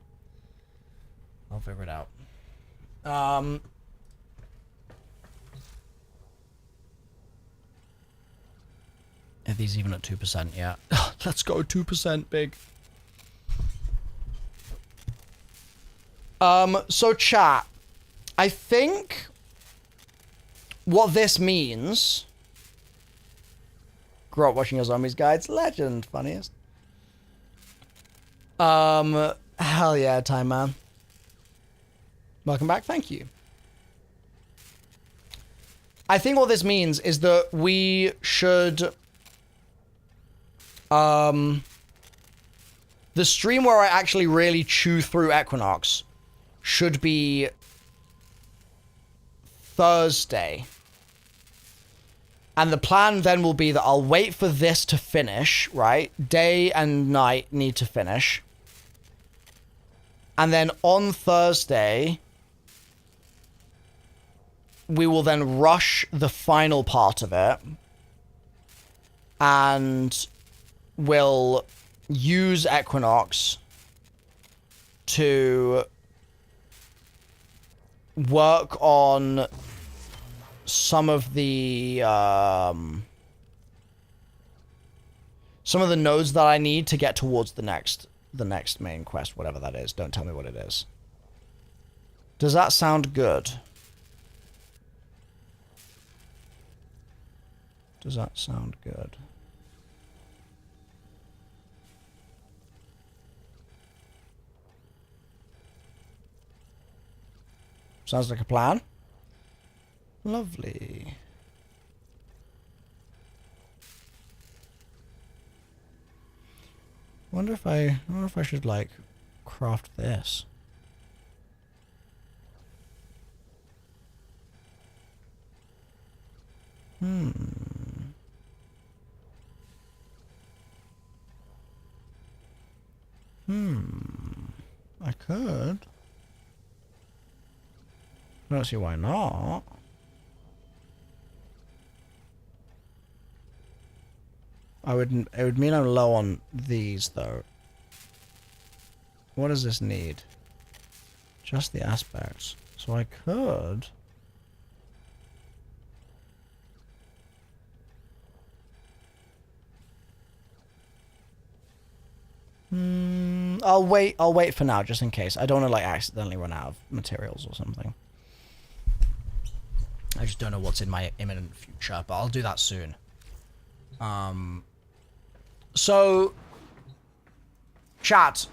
Are these even at 2% yet? Let's go 2% big. So chat, I think what this means. Grew up watching your zombies guides, legend, funniest. Hell yeah, Time Man. Welcome back, thank you. I think what this means is that we should the stream where I actually really chew through Equinox should be Thursday. And the plan then will be that I'll wait for this to finish, right? Day and night need to finish. And then on Thursday, we will then rush the final part of it. And will use Equinox to work on some of the nodes that I need to get towards the next main quest, whatever that is. Don't tell me what it is. Does that sound good? Does that sound good? Sounds like a plan. Lovely. Wonder if I should like craft this. I could. I don't see why not. It would mean I'm low on these though. What does this need? Just the aspects. So I could. I'll wait for now just in case. I don't want to like accidentally run out of materials or something. I just don't know what's in my imminent future, but I'll do that soon. So Chat.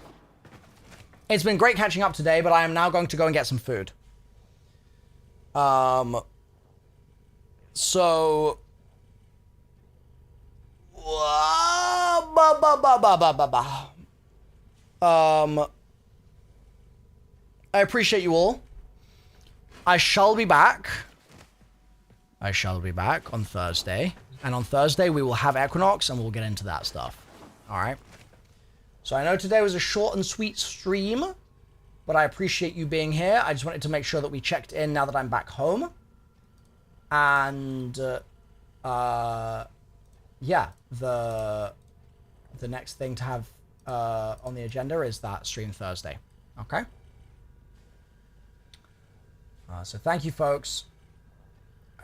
It's been great catching up today, but I am now going to go and get some food. So... I appreciate you all. I shall be back. I shall be back on Thursday. And on Thursday, we will have Equinox, and we'll get into that stuff. Alright? So I know today was a short and sweet stream, but I appreciate you being here. I just wanted to make sure that we checked in now that I'm back home. And, yeah, the next thing to have on the agenda is that stream Thursday. Okay? So thank you, folks.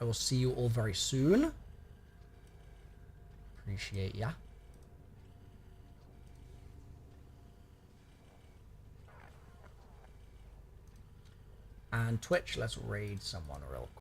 I will see you all very soon. Appreciate ya. And Twitch, let's raid someone real quick.